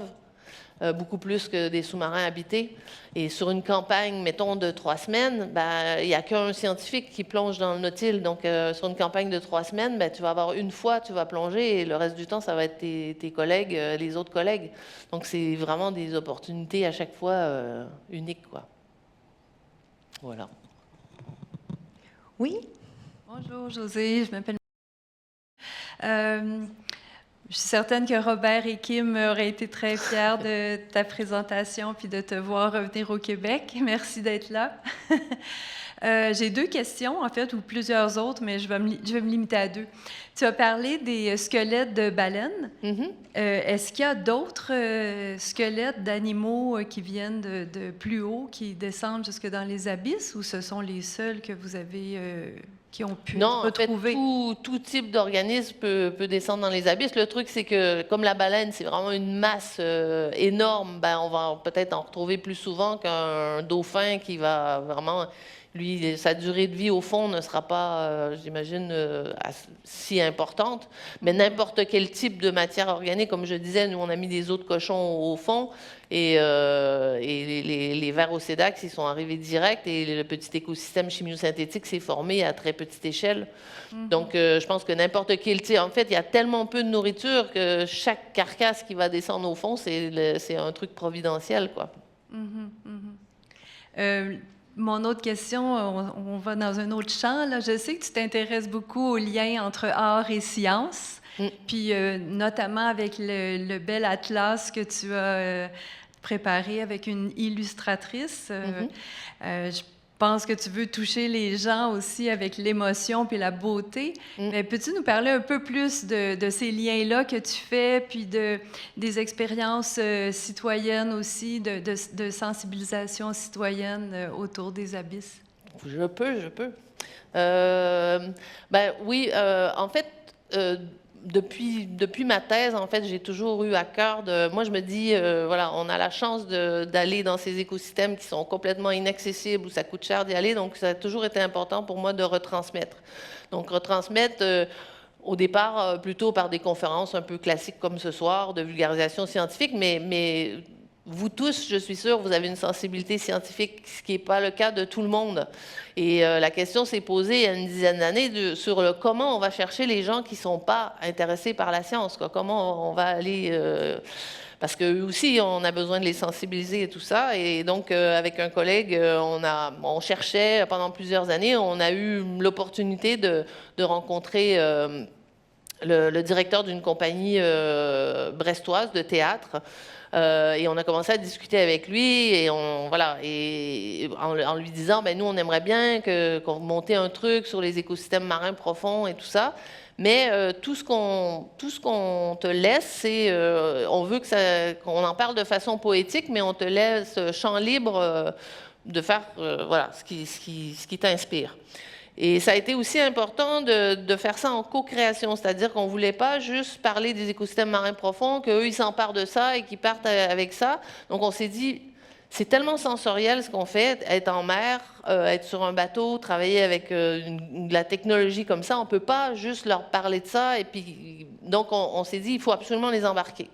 Speaker 3: Beaucoup plus que des sous-marins habités. Et sur une campagne, mettons, de 3 semaines, il n'y a qu'un scientifique qui plonge dans le Nautile. Donc, sur une campagne de 3 semaines, tu vas avoir une fois, tu vas plonger, et le reste du temps, ça va être tes collègues, les autres collègues. Donc, c'est vraiment des opportunités à chaque fois uniques, quoi. Voilà.
Speaker 1: Oui?
Speaker 13: Bonjour, Josée, je m'appelle... Je suis certaine que Robert et Kim auraient été très fiers de ta présentation puis de te voir revenir au Québec. Merci d'être là. J'ai 2 questions, en fait, ou plusieurs autres, mais je vais me limiter à 2. Tu as parlé des squelettes de baleines. Est-ce qu'il y a d'autres squelettes d'animaux qui viennent de plus haut, qui descendent jusque dans les abysses, ou ce sont les seuls que vous avez... qui ont pu retrouver?
Speaker 3: En fait, tout type d'organisme peut descendre dans les abysses. Le truc, c'est que comme la baleine, c'est vraiment une masse énorme, on va peut-être en retrouver plus souvent qu'un dauphin qui va vraiment... Lui, sa durée de vie, au fond, ne sera pas, j'imagine, si importante. Mais n'importe quel type de matière organique, comme je disais, nous, on a mis des os de cochon au fond, et les vers océdax, ils sont arrivés direct, et le petit écosystème chimiosynthétique s'est formé à très petite échelle. Donc, je pense que n'importe quel type... En fait, il y a tellement peu de nourriture que chaque carcasse qui va descendre au fond, c'est un truc providentiel, quoi.
Speaker 13: Mon autre question, on va dans un autre champ. Là. Je sais que tu t'intéresses beaucoup au lien entre art et science, puis notamment avec le bel atlas que tu as préparé avec une illustratrice. Je pense que tu veux toucher les gens aussi avec l'émotion puis la beauté. Mais peux-tu nous parler un peu plus de ces liens-là que tu fais, puis des expériences citoyennes aussi, de sensibilisation citoyenne autour des abysses?
Speaker 3: Je peux. Oui, en fait... Depuis ma thèse, en fait, j'ai toujours eu à cœur de... Moi, je me dis, voilà, on a la chance d'aller dans ces écosystèmes qui sont complètement inaccessibles, où ça coûte cher d'y aller, donc ça a toujours été important pour moi de retransmettre. Donc, retransmettre, au départ, plutôt par des conférences un peu classiques comme ce soir, de vulgarisation scientifique, mais vous tous, je suis sûre, vous avez une sensibilité scientifique, ce qui n'est pas le cas de tout le monde. Et la question s'est posée il y a une dizaine d'années sur comment on va chercher les gens qui ne sont pas intéressés par la science, quoi. Comment on va aller... parce qu'eux aussi, on a besoin de les sensibiliser et tout ça. Et donc, avec un collègue, on cherchait pendant plusieurs années. On a eu l'opportunité de rencontrer le directeur d'une compagnie brestoise de théâtre. Et on a commencé à discuter avec lui et en lui disant, nous, on aimerait bien qu'on monte un truc sur les écosystèmes marins profonds et tout ça. Mais tout ce qu'on te laisse, c'est... on veut qu'on en parle de façon poétique, mais on te laisse champ libre de faire ce qui t'inspire. Et ça a été aussi important de faire ça en co-création, c'est-à-dire qu'on ne voulait pas juste parler des écosystèmes marins profonds, qu'eux, ils s'emparent de ça et qu'ils partent avec ça. Donc on s'est dit, c'est tellement sensoriel ce qu'on fait, être en mer, être sur un bateau, travailler avec de la technologie comme ça, on ne peut pas juste leur parler de ça. Et puis, donc on s'est dit, il faut absolument les embarquer.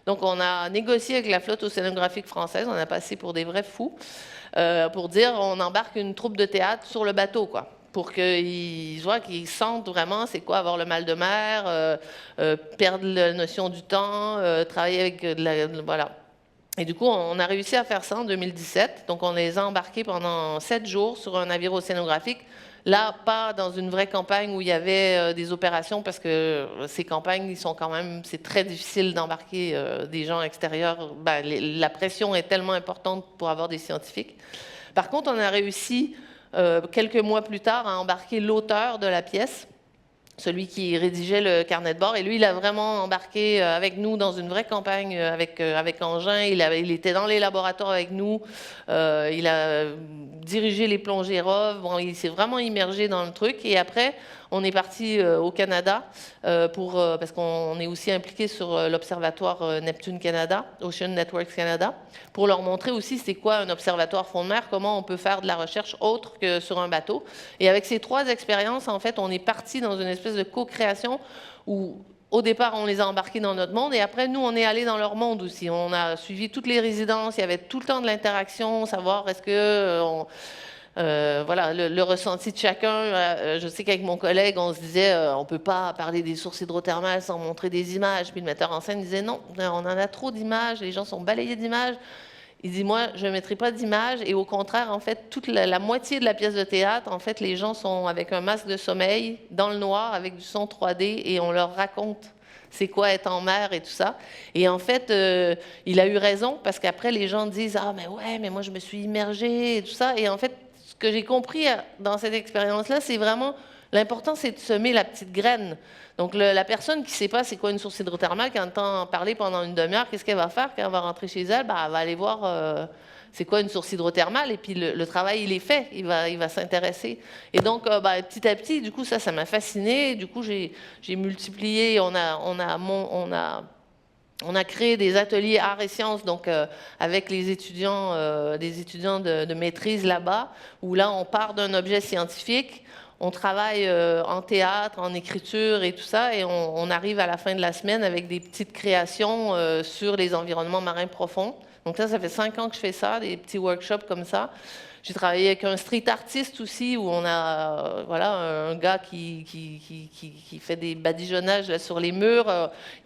Speaker 3: Donc on a négocié avec la flotte océanographique française, on a passé pour des vrais fous, pour dire, on embarque une troupe de théâtre sur le bateau, quoi. Pour qu'ils sentent vraiment c'est quoi avoir le mal de mer, perdre la notion du temps, travailler avec voilà. Et du coup, on a réussi à faire ça en 2017. Donc, on les a embarqués pendant 7 jours sur un navire océanographique. Là, pas dans une vraie campagne où il y avait des opérations, parce que ces campagnes, ils sont quand même... C'est très difficile d'embarquer des gens extérieurs. La pression est tellement importante pour avoir des scientifiques. Par contre, on a réussi... quelques mois plus tard, à embarquer l'auteur de la pièce. celui qui rédigeait le carnet de bord. Et lui, il a vraiment embarqué avec nous dans une vraie campagne avec Engin. Il était dans les laboratoires avec nous. Il a dirigé les plongées ROV. Bon, il s'est vraiment immergé dans le truc. Et après, on est parti au Canada parce qu'on est aussi impliqué sur l'observatoire Neptune Canada, Ocean Networks Canada, pour leur montrer aussi c'est quoi un observatoire fond de mer, comment on peut faire de la recherche autre que sur un bateau. Et avec ces 3 expériences, en fait, on est parti dans une espèce de co-création où au départ, on les a embarqués dans notre monde et après, nous, on est allés dans leur monde aussi. On a suivi toutes les résidences, il y avait tout le temps de l'interaction, savoir est-ce que... voilà, le ressenti de chacun. Je sais qu'avec mon collègue, on se disait on ne peut pas parler des sources hydrothermales sans montrer des images. Puis le metteur en scène disait non, on en a trop d'images, les gens sont balayés d'images. Il dit moi, je ne mettrai pas d'images. Et au contraire, en fait, toute la moitié de la pièce de théâtre, en fait, les gens sont avec un masque de sommeil, dans le noir, avec du son 3D, et on leur raconte c'est quoi être en mer et tout ça. Et en fait, il a eu raison, parce qu'après, les gens disent ah, mais ouais, mais moi, je me suis immergée et tout ça. Et en fait, ce que j'ai compris dans cette expérience-là, c'est vraiment l'important, c'est de semer la petite graine. Donc, la personne qui ne sait pas c'est quoi une source hydrothermale, qui entend parler pendant une demi-heure, qu'est-ce qu'elle va faire quand elle va rentrer chez elle? Elle va aller voir c'est quoi une source hydrothermale, et puis le travail, il est fait, il va s'intéresser. Et donc, petit à petit, du coup, ça m'a fascinée. Du coup, j'ai multiplié, on a créé des ateliers arts et sciences, donc avec les étudiants, des étudiants de maîtrise là-bas, où là, on part d'un objet scientifique, on travaille en théâtre, en écriture et tout ça, et on arrive à la fin de la semaine avec des petites créations sur les environnements marins profonds. Donc ça fait 5 ans que je fais ça, des petits workshops comme ça. J'ai travaillé avec un street artiste aussi, où on a voilà, un gars qui fait des badigeonnages là, sur les murs.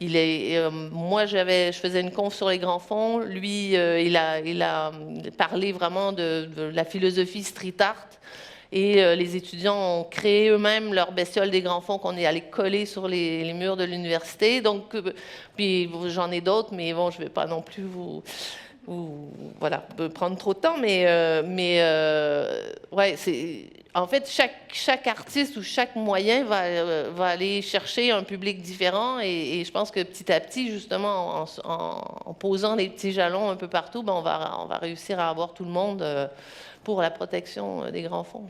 Speaker 3: Moi, je faisais une conf sur les grands fonds. Lui, il a parlé vraiment de la philosophie street art. Et les étudiants ont créé eux-mêmes leurs bestioles des grands fonds qu'on est allé coller sur les murs de l'université. Donc, puis j'en ai d'autres, mais bon, je ne vais pas non plus vous prendre trop de temps. Mais ouais, en fait, chaque artiste ou chaque moyen va aller chercher un public différent. Et je pense que petit à petit, justement, en posant des petits jalons un peu partout, on va réussir à avoir tout le monde pour la protection des grands fonds.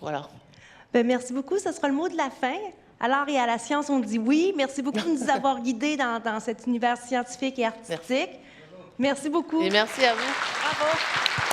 Speaker 3: Voilà.
Speaker 1: Merci beaucoup. Ce sera le mot de la fin. À l'art et à la science, on dit oui. Merci beaucoup de nous avoir guidés dans cet univers scientifique et artistique. Merci beaucoup.
Speaker 3: Et merci à vous.
Speaker 1: Bravo.